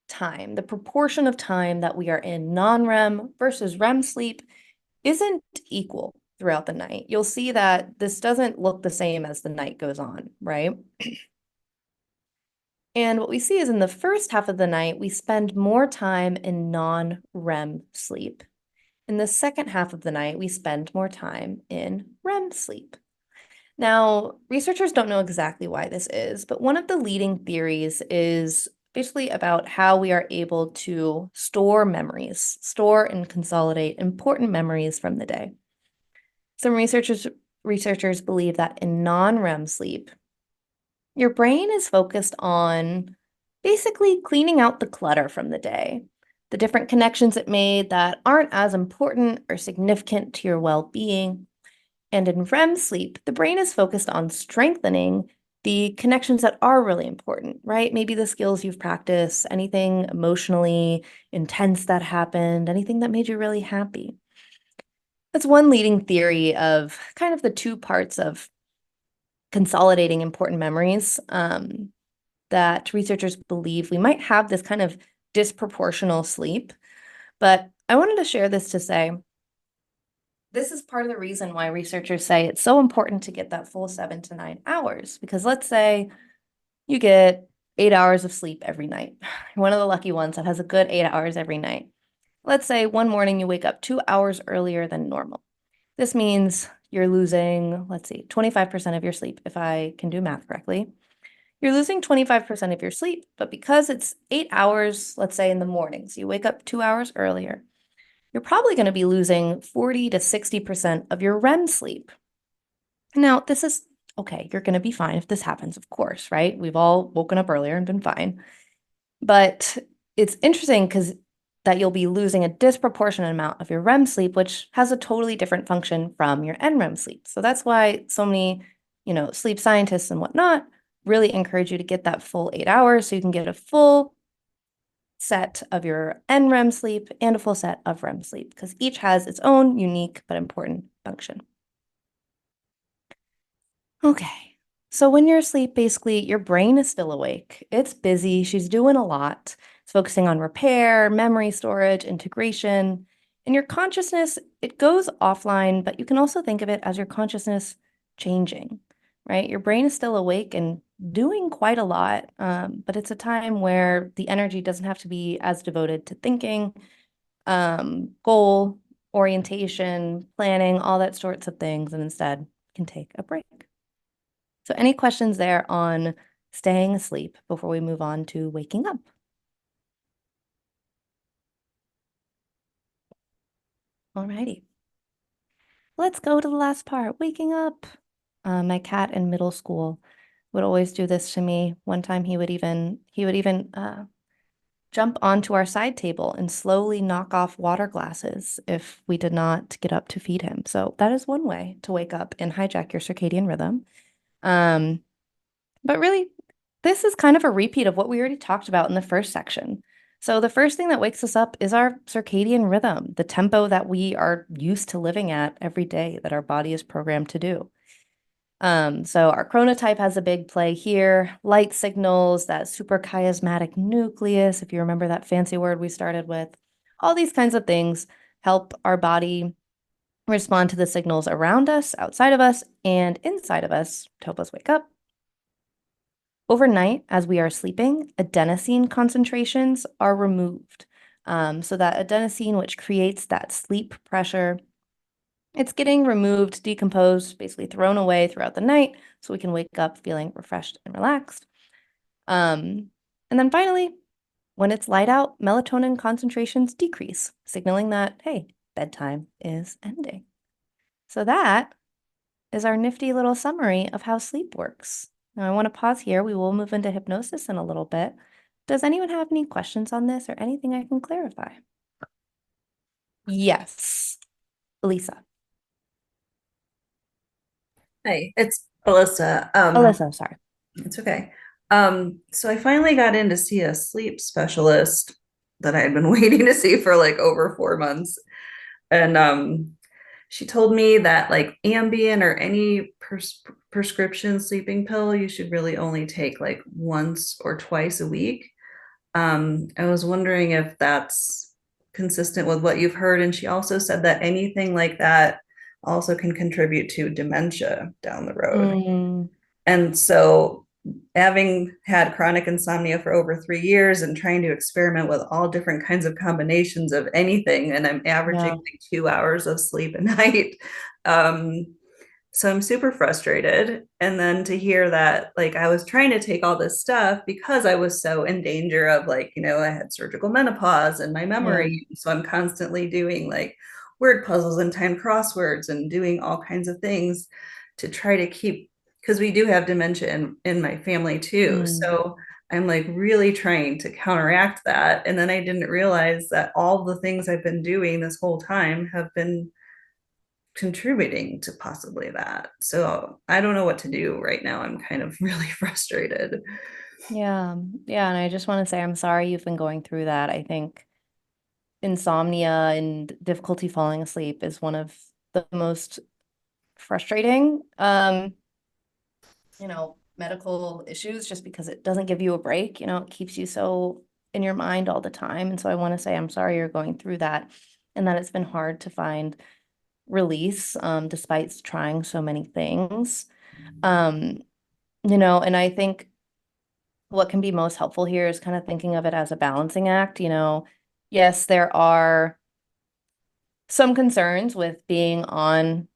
time, the proportion of time that we are in non-REM versus REM sleep isn't equal throughout the night. You'll see that this doesn't look the same as the night goes on, right? And what we see is in the first half of the night, we spend more time in non-REM sleep. In the second half of the night, we spend more time in REM sleep. Now, researchers don't know exactly why this is, but one of the leading theories is basically about how we are able to store memories, store and consolidate important memories from the day. Some researchers believe that in non-REM sleep, your brain is focused on basically cleaning out the clutter from the day, the different connections it made that aren't as important or significant to your well-being. And in REM sleep, the brain is focused on strengthening the connections that are really important, right? Maybe the skills you've practiced, anything emotionally intense that happened, anything that made you really happy. That's one leading theory of kind of the 2 parts of consolidating important memories that researchers believe we might have this kind of disproportional sleep. But I wanted to share this to say, this is part of the reason why researchers say it's so important to get that full 7 to 9 hours, because let's say you get 8 hours of sleep every night. You're one of the lucky ones that has a good 8 hours every night. Let's say one morning you wake up 2 hours earlier than normal. This means you're losing, 25% of your sleep, if I can do math correctly. You're losing 25% of your sleep, but because it's 8 hours, let's say in the morning, so you wake up 2 hours earlier, you're probably going to be losing 40 to 60% of your REM sleep. Now, this is Okay, you're going to be fine if this happens, of course, right? We've all woken up earlier and been fine. But it's interesting because that you'll be losing a disproportionate amount of your REM sleep, which has a totally different function from your NREM sleep. So that's why so many, sleep scientists and whatnot really encourage you to get that full 8 hours so you can get a full set of your NREM sleep and a full set of REM sleep, because each has its own unique but important function. Okay, so when you're asleep, basically your brain is still awake. It's busy, she's doing a lot. It's focusing on repair, memory storage, integration. And your consciousness, it goes offline, but you can also think of it as your consciousness changing, right? Your brain is still awake and doing quite a lot, but it's a time where the energy doesn't have to be as devoted to thinking, goal, orientation, planning, all that sorts of things, and instead can take a break. So any questions there on staying asleep before we move on to waking up? Alrighty. Let's go to the last part, waking up. My cat in middle school would always do this to me. One time he would even jump onto our side table and slowly knock off water glasses if we did not get up to feed him. So that is one way to wake up and hijack your circadian rhythm. But really, this is kind of a repeat of what we already talked about in the first section. So the first thing that wakes us up is our circadian rhythm, the tempo that we are used to living at every day, that our body is programmed to do. So our chronotype has a big play here. Light signals, that suprachiasmatic nucleus, if you remember that fancy word we started with, all these kinds of things help our body respond to the signals around us, outside of us, and inside of us to help us wake up. Overnight, as we are sleeping, adenosine concentrations are removed. So that adenosine, which creates that sleep pressure, it's getting removed, decomposed, basically thrown away throughout the night so we can wake up feeling refreshed and relaxed. And then finally, when it's light out, melatonin concentrations decrease, signaling that, hey, bedtime is ending. So that is our nifty little summary of how sleep works. Now, I want to pause here. We will move into hypnosis in a little bit. Does anyone have any questions on this or anything I can clarify? Yes, Elisa. Hey, it's Alyssa. Alyssa, sorry. It's okay. So I finally got in to see a sleep specialist that I had been waiting to see for like over 4 months. And she told me that like Ambien or any prescription sleeping pill, you should really only take like once or twice a week. I was wondering if that's consistent with what you've heard. And she also said that anything like that also can contribute to dementia down the road. And so, having had chronic insomnia for over 3 years and trying to experiment with all different kinds of combinations of anything, and I'm averaging like 2 hours of sleep a night. So I'm super frustrated. And then to hear that, like, I was trying to take all this stuff because I was so in danger of, like, I had surgical menopause and my memory. So I'm constantly doing like word puzzles and timed crosswords and doing all kinds of things to try to keep, because we do have dementia in my family too. So I'm like really trying to counteract that. And then I didn't realize that all the things I've been doing this whole time have been contributing to possibly that. So I don't know what to do right now. I'm kind of really frustrated. Yeah. And I just want to say I'm sorry you've been going through that. I think insomnia and difficulty falling asleep is one of the most frustrating, medical issues, just because it doesn't give you a break. It keeps you so in your mind all the time. And so I want to say I'm sorry you're going through that and that it's been hard to find release, despite trying so many things. And I think what can be most helpful here is kind of thinking of it as a balancing act. Yes, there are some concerns with being on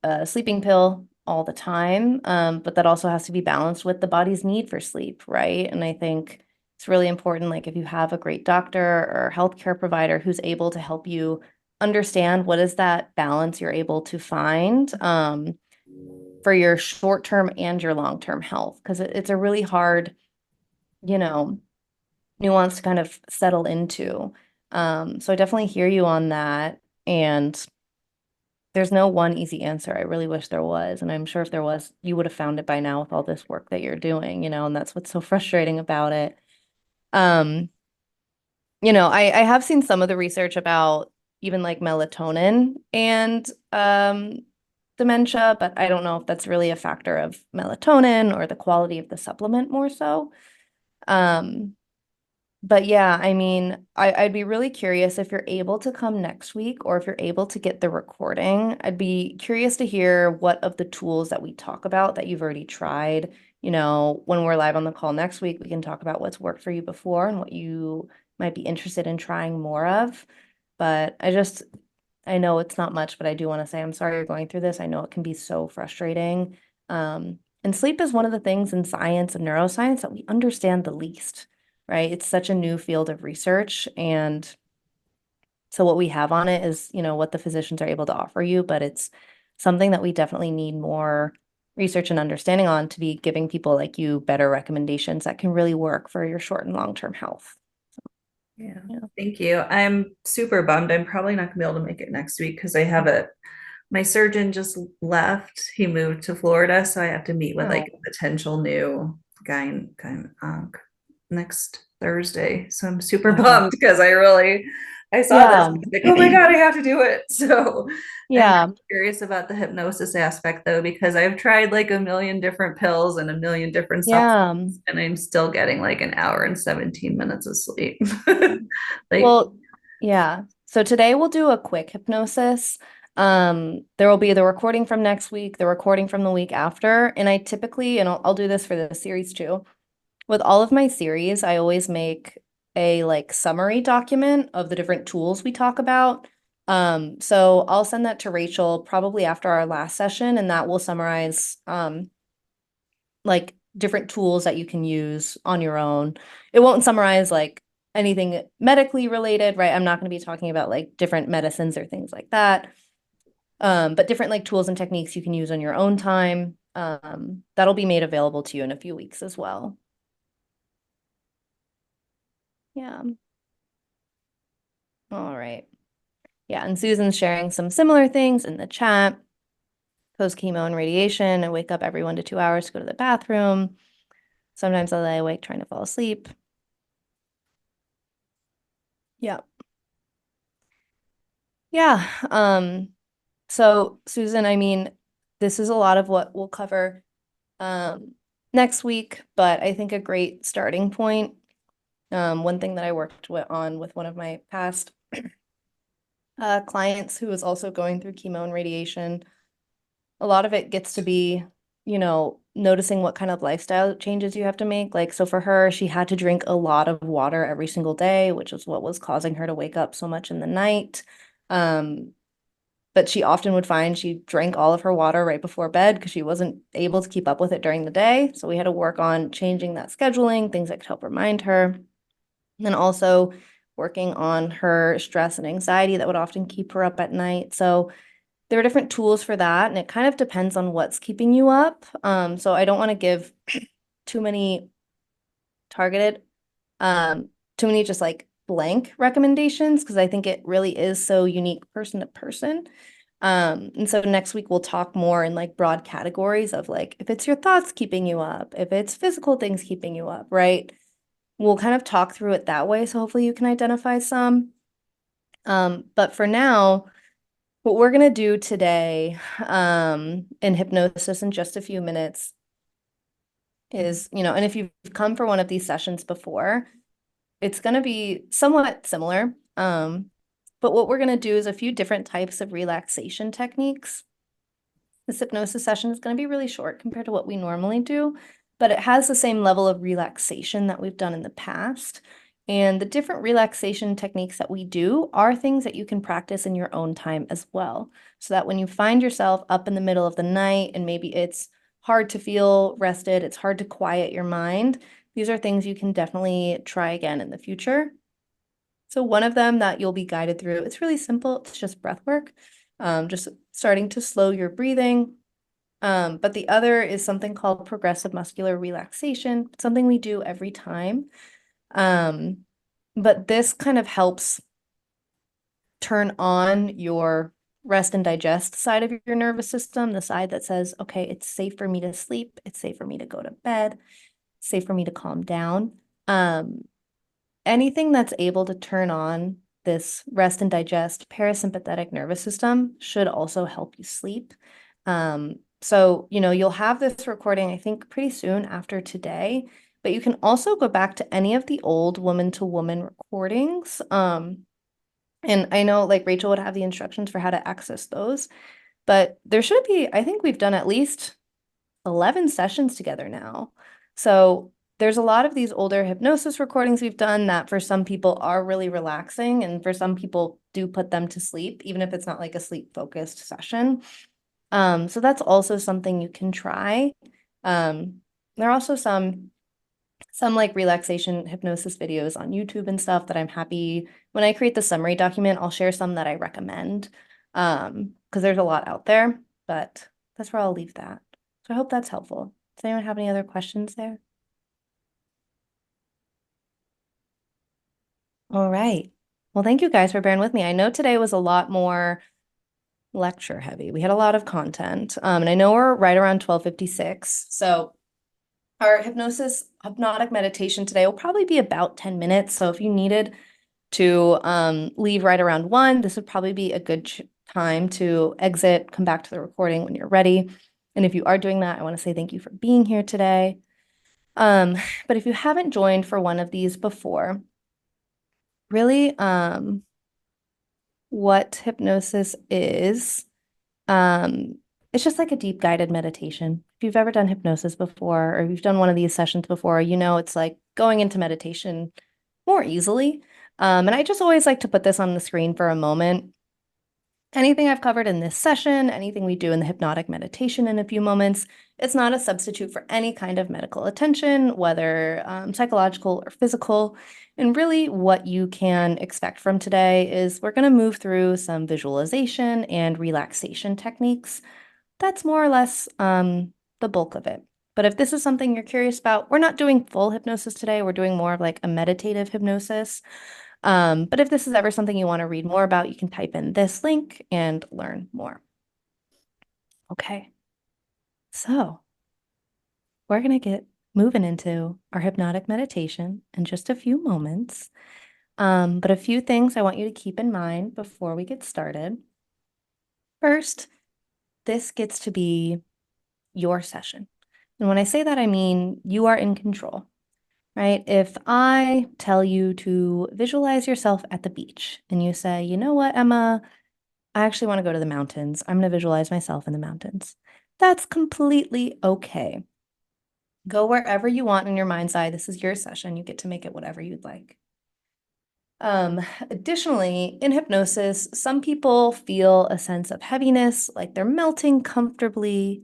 a sleeping pill all the time, but that also has to be balanced with the body's need for sleep, right? And I think it's really important, like if you have a great doctor or healthcare provider who's able to help you understand what is that balance you're able to find, for your short-term and your long-term health, because it's a really hard, you know, nuance to kind of settle into. So I definitely hear you on that. And there's no one easy answer. I really wish there was. And I'm sure if there was, you would have found it by now with all this work that you're doing, and that's what's so frustrating about it. Um, I have seen some of the research about even like melatonin and dementia, but I don't know if that's really a factor of melatonin or the quality of the supplement more so. Um, but yeah, I mean, I'd be really curious if you're able to come next week or if you're able to get the recording. I'd be curious to hear what of the tools that we talk about that you've already tried. When we're live on the call next week, we can talk about what's worked for you before and what you might be interested in trying more of. But I know it's not much, but I do want to say I'm sorry you're going through this. I know it can be so frustrating. And sleep is one of the things in science and neuroscience that we understand the least, right? It's such a new field of research. And so what we have on it is, what the physicians are able to offer you, but it's something that we definitely need more research and understanding on to be giving people like you better recommendations that can really work for your short and long-term health. Yeah. Yeah. Thank you. I'm super bummed. I'm probably not gonna be able to make it next week because I have my surgeon just left. He moved to Florida, so I have to meet with like a potential new guy next Thursday. So I'm super bummed because I saw this and was like, oh my God, I have to do it. So I'm curious about the hypnosis aspect though, because I've tried like a million different pills and a million different supplements, and I'm still getting like an hour and 17 minutes of sleep. Well, yeah. So today we'll do a quick hypnosis. There will be the recording from next week, the recording from the week after, and I typically, and I'll do this for the series too. With all of my series, I always make a like summary document of the different tools we talk about. So I'll send that to Rachel probably after our last session, and that will summarize like different tools that you can use on your own. It won't summarize like anything medically related, right? I'm not going to be talking about like different medicines or things like that. But different like tools and techniques you can use on your own time. That'll be made available to you in a few weeks as well. Yeah. All right. Yeah, and Susan's sharing some similar things in the chat. Post chemo and radiation, I wake up every 1 to 2 hours to go to the bathroom. Sometimes I lay awake trying to fall asleep. Yeah. Yeah. So Susan, I mean, this is a lot of what we'll cover next week, but I think a great starting point. One thing that I worked on with one of my past clients who was also going through chemo and radiation, a lot of it gets to be, noticing what kind of lifestyle changes you have to make. Like, so for her, she had to drink a lot of water every single day, which is what was causing her to wake up so much in the night. But she often would find she drank all of her water right before bed because she wasn't able to keep up with it during the day. So we had to work on changing that scheduling, things that could help remind her. And then also working on her stress and anxiety that would often keep her up at night. So there are different tools for that, and it kind of depends on what's keeping you up. So I don't want to give too many targeted, too many just like blank recommendations because I think it really is so unique person to person. And so next week we'll talk more in like broad categories of like if it's your thoughts keeping you up, if it's physical things keeping you up, right? We'll kind of talk through it that way. So hopefully you can identify some. But for now, what we're going to do today in hypnosis in just a few minutes is, and if you've come for one of these sessions before, it's going to be somewhat similar. But what we're going to do is a few different types of relaxation techniques. This hypnosis session is going to be really short compared to what we normally do, but it has the same level of relaxation that we've done in the past. And the different relaxation techniques that we do are things that you can practice in your own time as well. So that when you find yourself up in the middle of the night and maybe it's hard to feel rested, it's hard to quiet your mind, these are things you can definitely try again in the future. So one of them that you'll be guided through, it's really simple. It's just breath work. Just starting to slow your breathing. But the other is something called progressive muscular relaxation, something we do every time. But this kind of helps turn on your rest and digest side of your nervous system, the side that says, okay, it's safe for me to sleep, it's safe for me to go to bed, it's safe for me to calm down. Anything that's able to turn on this rest and digest parasympathetic nervous system should also help you sleep. So, you'll have this recording, I think, pretty soon after today, but you can also go back to any of the old woman to woman recordings. And I know like Rachel would have the instructions for how to access those, but there should be, I think we've done at least 11 sessions together now. So there's a lot of these older hypnosis recordings we've done that for some people are really relaxing, and for some people do put them to sleep, even if it's not like a sleep focused session. So that's also something you can try. There are also some like relaxation hypnosis videos on YouTube and stuff that I'm happy when I create the summary document, I'll share some that I recommend. Because there's a lot out there, but that's where I'll leave that. So I hope that's helpful. Does anyone have any other questions there? All right. Well, thank you guys for bearing with me. I know today was a lot more lecture heavy. We had a lot of content. And I know we're right around 12:56. So our hypnotic meditation today will probably be about 10 minutes. So if you needed to leave right around 1, this would probably be a good time to exit, come back to the recording when you're ready. And if you are doing that, I want to say thank you for being here today. But if you haven't joined for one of these before, really what hypnosis is, it's just like a deep guided meditation. If you've ever done hypnosis before, or you've done one of these sessions before, it's like going into meditation more easily. And I just always like to put this on the screen for a moment. Anything I've covered in this session, anything we do in the hypnotic meditation in a few moments, it's not a substitute for any kind of medical attention, whether psychological or physical. And really what you can expect from today is we're going to move through some visualization and relaxation techniques. That's more or less the bulk of it. But if this is something you're curious about, we're not doing full hypnosis today. We're doing more of like a meditative hypnosis. But if this is ever something you want to read more about, you can type in this link and learn more. Okay. So we're going to get moving into our hypnotic meditation in just a few moments. But a few things I want you to keep in mind before we get started. First, this gets to be your session. And when I say that, I mean you are in control, right? If I tell you to visualize yourself at the beach and you say, you know what, Emma, I actually want to go to the mountains. I'm going to visualize myself in the mountains. That's completely okay. Go wherever you want in your mind's eye. This is your session. You get to make it whatever you'd like. Additionally, in hypnosis, some people feel a sense of heaviness, like they're melting comfortably.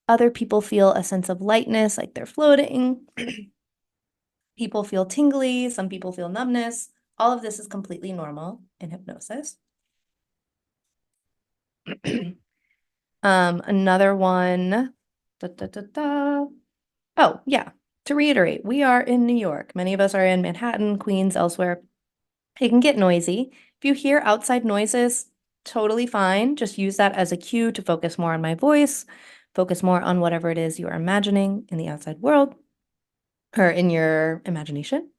Other people feel a sense of lightness, like they're floating. People feel tingly. Some people feel numbness. All of this is completely normal in hypnosis. Another one. Oh, yeah. To reiterate, we are in New York. Many of us are in Manhattan, Queens, elsewhere. It can get noisy. If you hear outside noises, totally fine. Just use that as a cue to focus more on my voice, focus more on whatever it is you are imagining in the outside world or in your imagination.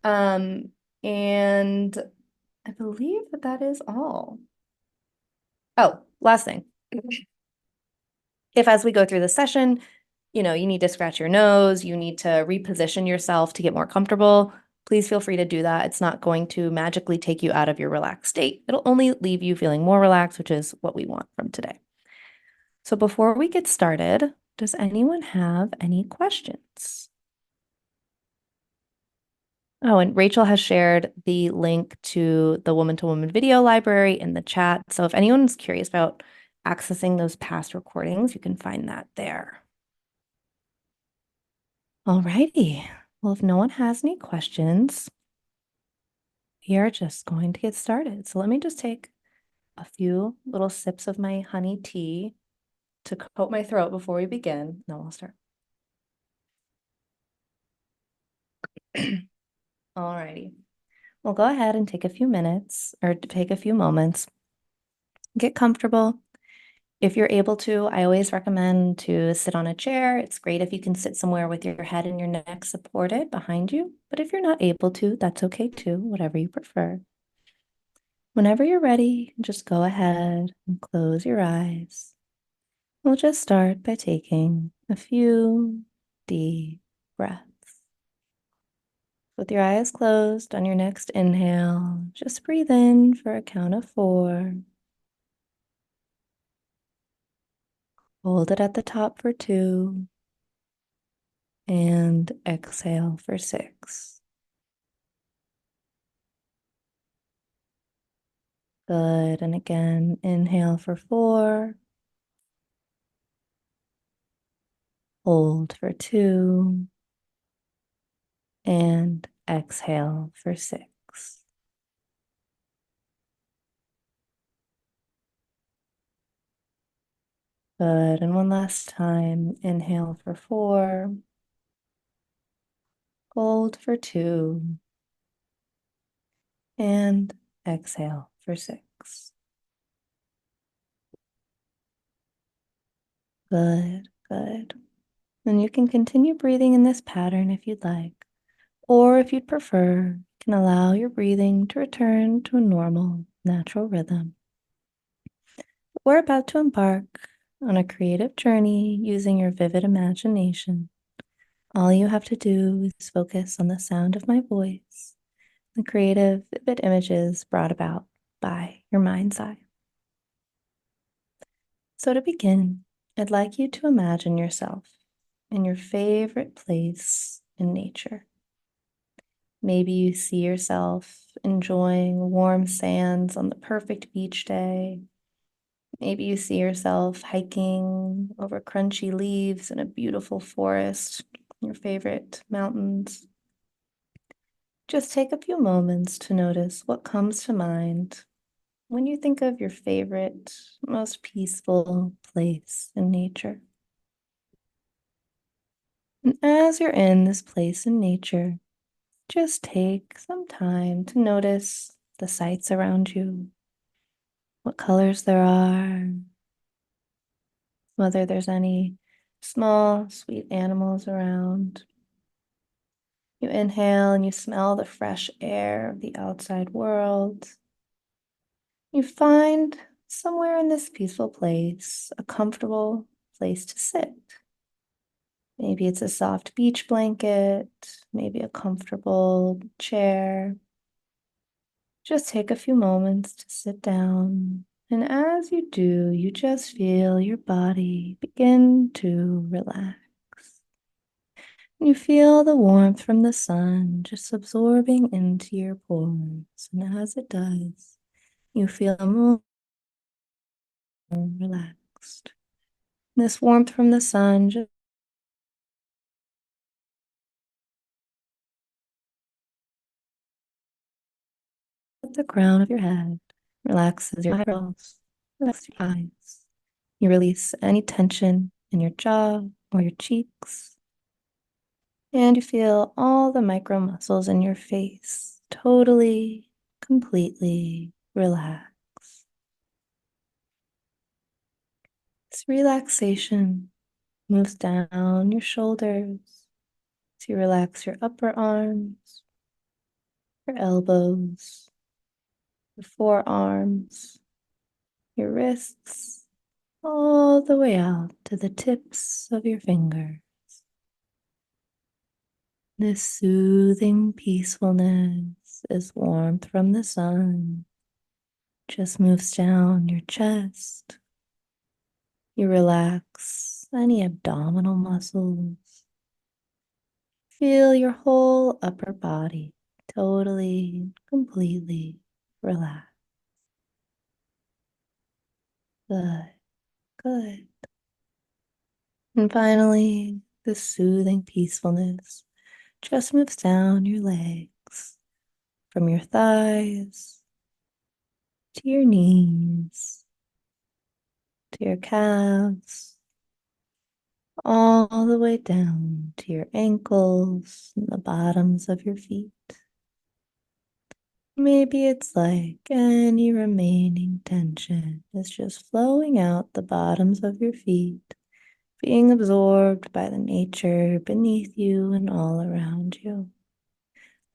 And I believe that is all. Oh, last thing. If as we go through the session, you need to scratch your nose, you need to reposition yourself to get more comfortable, please feel free to do that. It's not going to magically take you out of your relaxed state. It'll only leave you feeling more relaxed, which is what we want from today. So before we get started, does anyone have any questions? Oh, and Rachel has shared the link to the Woman to Woman video library in the chat. So if anyone's curious about accessing those past recordings, you can find that there. All righty. Well, if no one has any questions, we are just going to get started. So let me just take a few little sips of my honey tea. to coat my throat before we begin. No, I'll start. Alrighty. Well, go ahead and take a few minutes or take a few moments. Get comfortable. If you're able to, I always recommend to sit on a chair. It's great if you can sit somewhere with your head and your neck supported behind you. But if you're not able to, that's okay too, whatever you prefer. Whenever you're ready, just go ahead and close your eyes. We'll just start by taking a few deep breaths. With your eyes closed on your next inhale, just breathe in for a count of 4. Hold it at the top for 2. And exhale for 6. Good. And again, inhale for 4. Hold for 2. And exhale for 6. Good. And one last time, inhale for 4. Hold for 2. And exhale for 6. Good, good. And you can continue breathing in this pattern if you'd like, or if you'd prefer, you can allow your breathing to return to a normal, natural rhythm. We're about to embark on a creative journey using your vivid imagination. All you have to do is focus on the sound of my voice, the creative, vivid images brought about by your mind's eye. So to begin, I'd like you to imagine yourself in your favorite place in nature. Maybe you see yourself enjoying warm sands on the perfect beach day. Maybe you see yourself hiking over crunchy leaves in a beautiful forest, your favorite mountains. Just take a few moments to notice what comes to mind when you think of your favorite, most peaceful place in nature. And as you're in this place in nature, just take some time to notice the sights around you, what colors there are, whether there's any small, sweet animals around. You inhale and you smell the fresh air of the outside world. You find somewhere in this peaceful place a comfortable place to sit. Maybe it's a soft beach blanket, maybe a comfortable chair. Just take a few moments to sit down, and as you do, you just feel your body begin to relax. You feel the warmth from the sun just absorbing into your pores, and as it does, you feel more relaxed. This warmth from the sun just at the crown of your head, relaxes your eyebrows, relaxes your eyes. You release any tension in your jaw or your cheeks. And you feel all the micro muscles in your face totally, completely relax. This relaxation moves down your shoulders as you relax your upper arms, your elbows, your forearms, your wrists, all the way out to the tips of your fingers. This soothing peacefulness is warmth from the sun. Just moves down your chest. You relax any abdominal muscles. Feel your whole upper body totally, completely relaxed. Good, good. And finally, this soothing peacefulness just moves down your legs, from your thighs to your knees, to your calves, all the way down to your ankles and the bottoms of your feet. Maybe it's like any remaining tension is just flowing out the bottoms of your feet, being absorbed by the nature beneath you and all around you,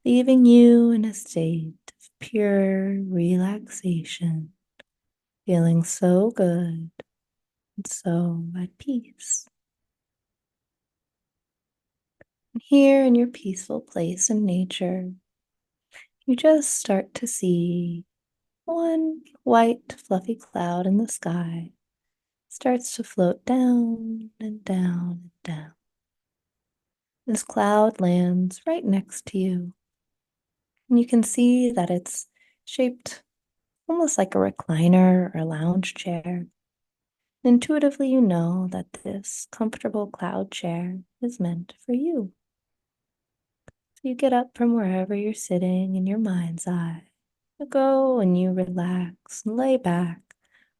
leaving you in a state of pure relaxation, feeling so good and so at peace. And here in your peaceful place in nature, you just start to see one white fluffy cloud in the sky starts to float down and down and down. This cloud lands right next to you, and you can see that it's shaped almost like a recliner or a lounge chair. Intuitively, you know that this comfortable cloud chair is meant for you. So you get up from wherever you're sitting in your mind's eye. You go and you relax and lay back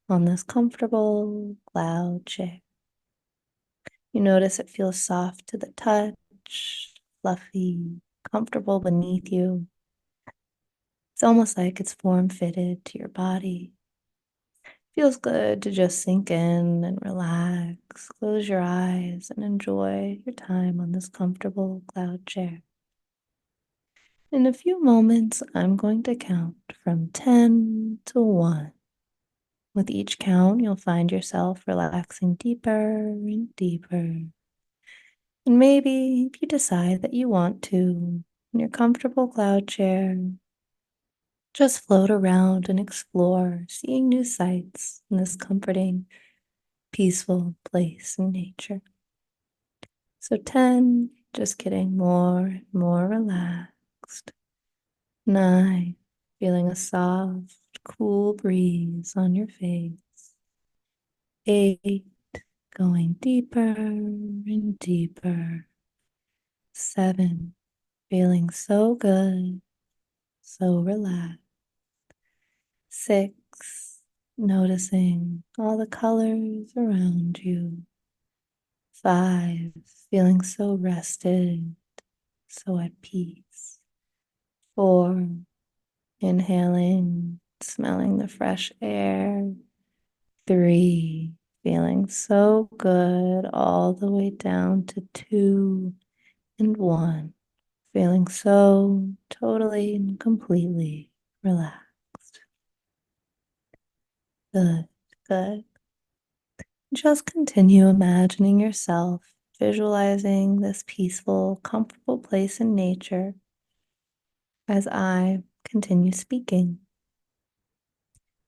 on this comfortable cloud chair. You notice it feels soft to the touch, fluffy, comfortable beneath you. It's almost like it's form-fitted to your body. Feels good to just sink in and relax, close your eyes, and enjoy your time on this comfortable cloud chair. In a few moments, I'm going to count from 10 to 1. With each count, you'll find yourself relaxing deeper and deeper. And maybe if you decide that you want to, in your comfortable cloud chair, just float around and explore, seeing new sights in this comforting, peaceful place in nature. So 10, just getting more and more relaxed. 9, feeling a soft, cool breeze on your face. 8, going deeper and deeper. 7, feeling so good, so relaxed. 6, noticing all the colors around you. 5, feeling so rested, so at peace. 4, inhaling, smelling the fresh air. 3, feeling so good all the way down to 2 and 1, feeling so totally and completely relaxed. Good, good. Just continue imagining yourself visualizing this peaceful, comfortable place in nature as I continue speaking.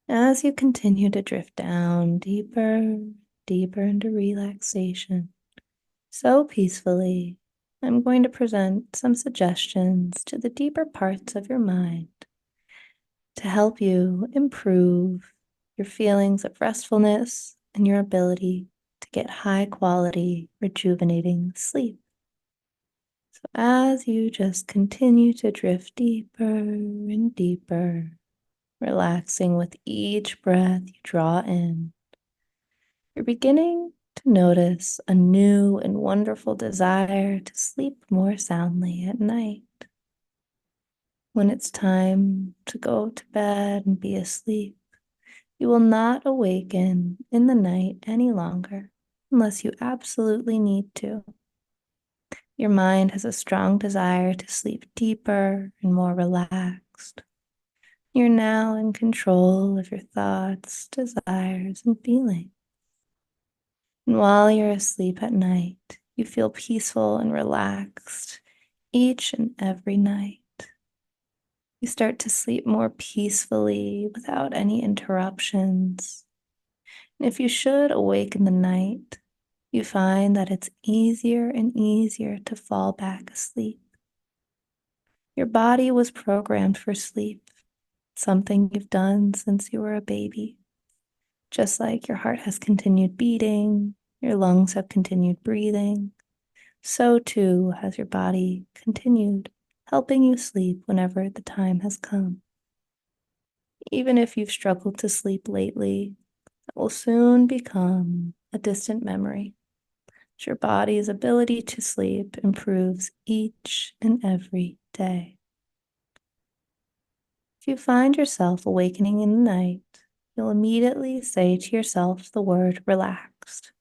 As you continue to drift down deeper, deeper into relaxation, so peacefully, I'm going to present some suggestions to the deeper parts of your mind to help you improve your feelings of restfulness and your ability to get high quality, rejuvenating sleep. So as you just continue to drift deeper and deeper, relaxing with each breath you draw in, you're beginning to notice a new and wonderful desire to sleep more soundly at night. When it's time to go to bed and be asleep, you will not awaken in the night any longer unless you absolutely need to. Your mind has a strong desire to sleep deeper and more relaxed. You're now in control of your thoughts, desires, and feelings. And while you're asleep at night, you feel peaceful and relaxed each and every night. You start to sleep more peacefully without any interruptions. And if you should awake in the night, you find that it's easier and easier to fall back asleep. Your body was programmed for sleep, something you've done since you were a baby. Just like your heart has continued beating, your lungs have continued breathing, so too has your body continued helping you sleep whenever the time has come. Even if you've struggled to sleep lately, it will soon become a distant memory. Your body's ability to sleep improves each and every day. If you find yourself awakening in the night, you'll immediately say to yourself the word relaxed.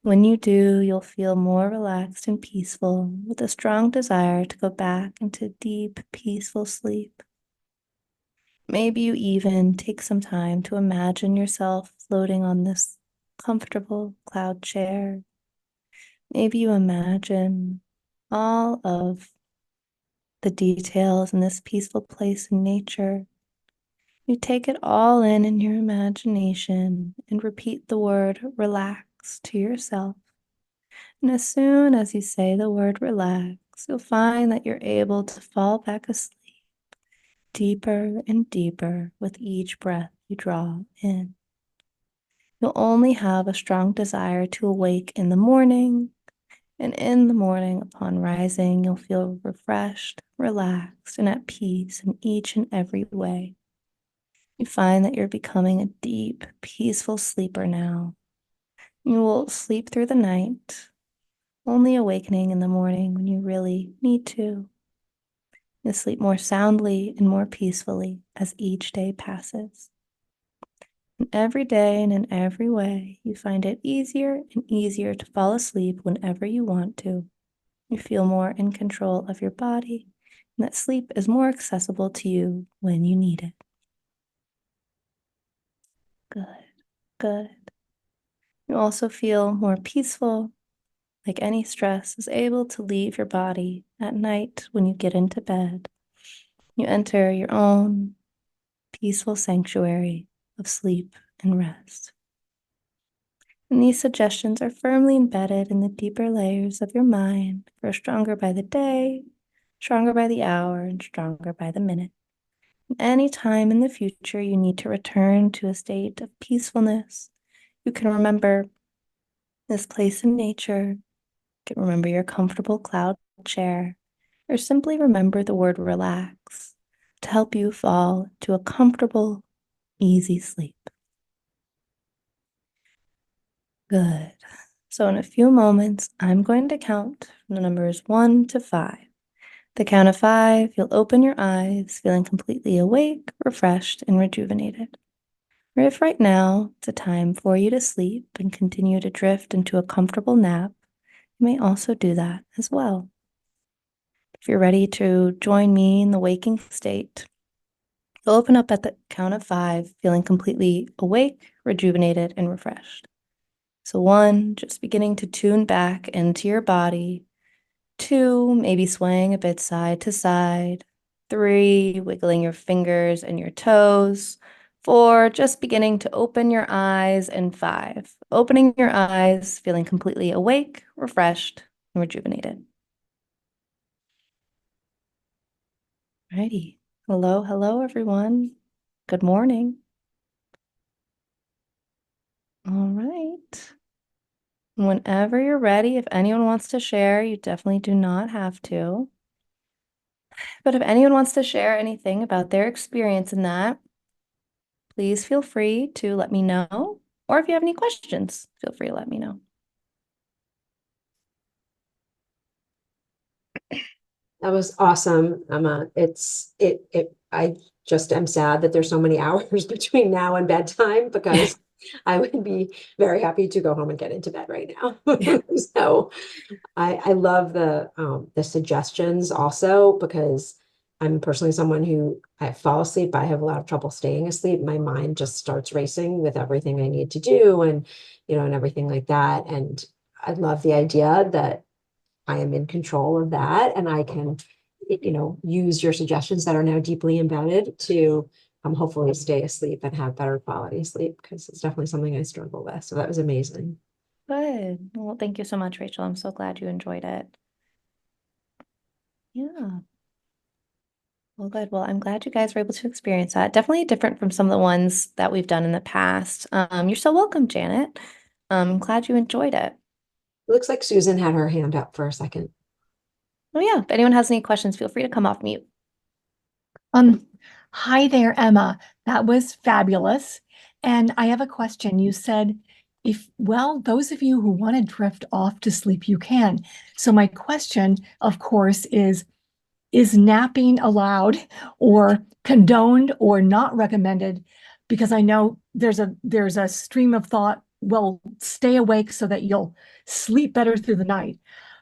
When you do, you'll feel more relaxed and peaceful with a strong desire to go back into deep, peaceful sleep. Maybe you even take some time to imagine yourself floating on this comfortable cloud chair. Maybe you imagine all of the details in this peaceful place in nature. You take it all in your imagination and repeat the word relax to yourself. And as soon as you say the word relax, you'll find that you're able to fall back asleep deeper and deeper with each breath you draw in. You'll only have a strong desire to awake in the morning, and in the morning upon rising, you'll feel refreshed, relaxed, and at peace in each and every way. You find that you're becoming a deep, peaceful sleeper now. You will sleep through the night, only awakening in the morning when you really need to. You'll sleep more soundly and more peacefully as each day passes. And every day and in every way, you find it easier and easier to fall asleep whenever you want to. You feel more in control of your body, and that sleep is more accessible to you when you need it. Good, good. You also feel more peaceful, like any stress is able to leave your body at night when you get into bed. You enter your own peaceful sanctuary of sleep and rest. And these suggestions are firmly embedded in the deeper layers of your mind, grow stronger by the day, stronger by the hour, and stronger by the minute. And any time in the future you need to return to a state of peacefulness, you can remember this place in nature, you can remember your comfortable cloud chair, or simply remember the word relax to help you fall to a comfortable, easy sleep. Good. So in a few moments, I'm going to count from the numbers 1 to 5. The count of 5, you'll open your eyes, feeling completely awake, refreshed, and rejuvenated. Or if right now it's a time for you to sleep and continue to drift into a comfortable nap, you may also do that as well. If you're ready to join me in the waking state, you'll open up at the count of 5, feeling completely awake, rejuvenated, and refreshed. So 1, just beginning to tune back into your body. 2, maybe swaying a bit side to side. 3, wiggling your fingers and your toes. 4, just beginning to open your eyes. And 5, opening your eyes, feeling completely awake, refreshed, and rejuvenated. Alrighty. Hello, hello, everyone. Good morning. All right. Whenever you're ready, if anyone wants to share, you definitely do not have to. But if anyone wants to share anything about their experience in that, please feel free to let me know. Or if you have any questions, feel free to let me know. That was awesome, Emma. I just am sad that there's so many hours between now and bedtime because I would be very happy to go home and get into bed right now. So I love the suggestions also because I'm personally someone who I fall asleep. I have a lot of trouble staying asleep. My mind just starts racing with everything I need to do and and everything like that. And I love the idea that I am in control of that and I can, use your suggestions that are now deeply embedded to hopefully stay asleep and have better quality sleep because it's definitely something I struggle with. So that was amazing. Good. Well, thank you so much, Rachel. I'm so glad you enjoyed it. Yeah. Well, good. Well, I'm glad you guys were able to experience that. Definitely different from some of the ones that we've done in the past. You're so welcome, Janet. I'm glad you enjoyed it. Looks like Susan had her hand up for a second. Oh, yeah. If anyone has any questions, feel free to come off mute. Hi there, Emma. That was fabulous. And I have a question. You said well, those of you who want to drift off to sleep, you can. So my question, of course, is napping allowed or condoned or not recommended? Because I know there's a stream of thought, well, stay awake so that you'll sleep better through the night.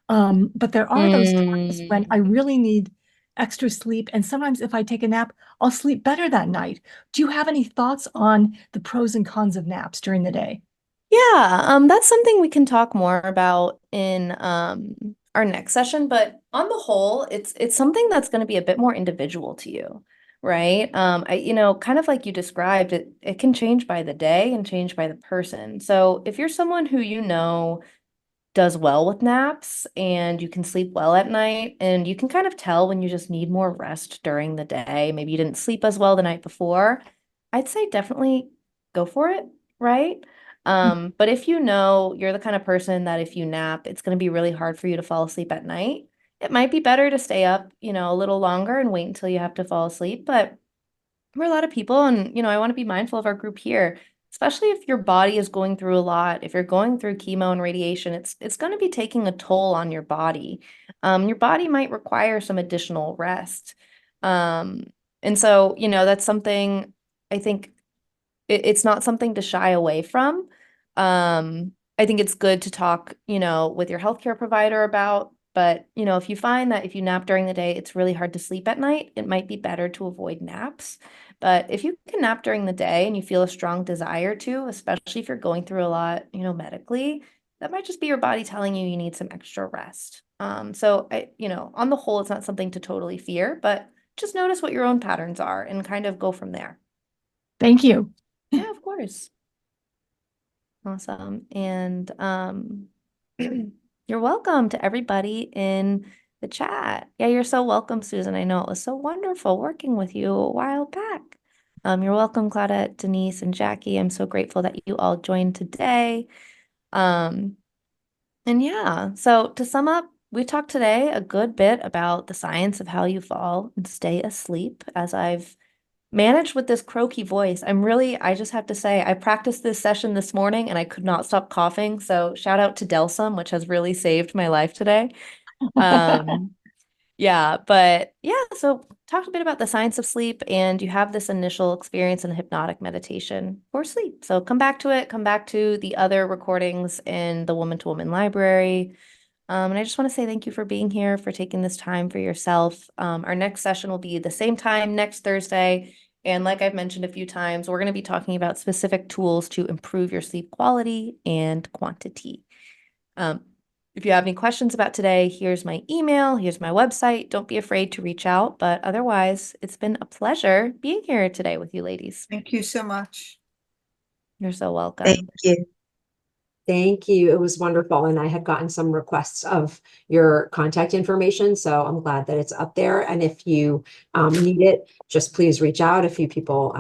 But there are those times when I really need extra sleep. And sometimes if I take a nap, I'll sleep better that night. Do you have any thoughts on the pros and cons of naps during the day? Yeah, that's something we can talk more about in our next session. But on the whole, it's something that's going to be a bit more individual to you, right? Kind of like you described, it can change by the day and change by the person. So if you're someone who does well with naps and you can sleep well at night and you can kind of tell when you just need more rest during the day, maybe you didn't sleep as well the night before, I'd say definitely go for it, right? But if you know you're the kind of person that if you nap, it's going to be really hard for you to fall asleep at night, it might be better to stay up, a little longer and wait until you have to fall asleep. But we're a lot of people, and I want to be mindful of our group here, especially if your body is going through a lot. If you're going through chemo and radiation, it's going to be taking a toll on your body. Your body might require some additional rest. And so, that's something I think it's not something to shy away from. I think it's good to talk, with your healthcare provider about, but, if you find that if you nap during the day, it's really hard to sleep at night, it might be better to avoid naps. But if you can nap during the day and you feel a strong desire to, especially if you're going through a lot, medically, that might just be your body telling you need some extra rest. So on the whole, it's not something to totally fear, but just notice what your own patterns are and kind of go from there. Thank you. Yeah, of course. Awesome. And you're welcome to everybody in the chat. Yeah, you're so welcome, Susan. I know it was so wonderful working with you a while back. You're welcome, Claudette, Denise, and Jackie. I'm so grateful that you all joined today. And yeah, so to sum up, we talked today a good bit about the science of how you fall and stay asleep as I've managed with this croaky voice. I just have to say, I practiced this session this morning and I could not stop coughing. So shout out to Delsum, which has really saved my life today. So talked a bit about the science of sleep, and you have this initial experience in hypnotic meditation for sleep. So come back to it, come back to the other recordings in the Woman to Woman library. And I just want to say thank you for being here, for taking this time for yourself. Our next session will be the same time next Thursday. And like I've mentioned a few times, we're going to be talking about specific tools to improve your sleep quality and quantity. If you have any questions about today, here's my email, here's my website. Don't be afraid to reach out. But otherwise, it's been a pleasure being here today with you ladies. Thank you so much. You're so welcome. Thank you. Thank you. It was wonderful. And I had gotten some requests of your contact information. So I'm glad that it's up there. And if you need it, just please reach out. A few people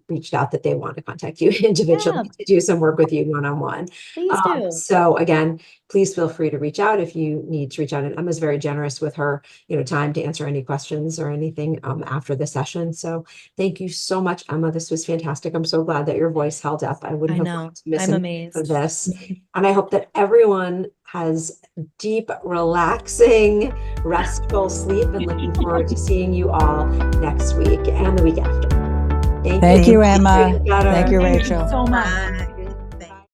reached out that they want to contact you individually to do some work with you one-on-one. Please do. So again, please feel free to reach out if you need to reach out. And Emma's very generous with her, time to answer any questions or anything after the session. So thank you so much, Emma. This was fantastic. I'm so glad that your voice held up. I wouldn't have wanted to miss I'm any amazed. of this. And I hope that everyone has deep, relaxing, restful sleep, and looking forward to seeing you all next week and the week after. Thank you, Emma. Thank you, Thank you, Rachel. So much. Bye.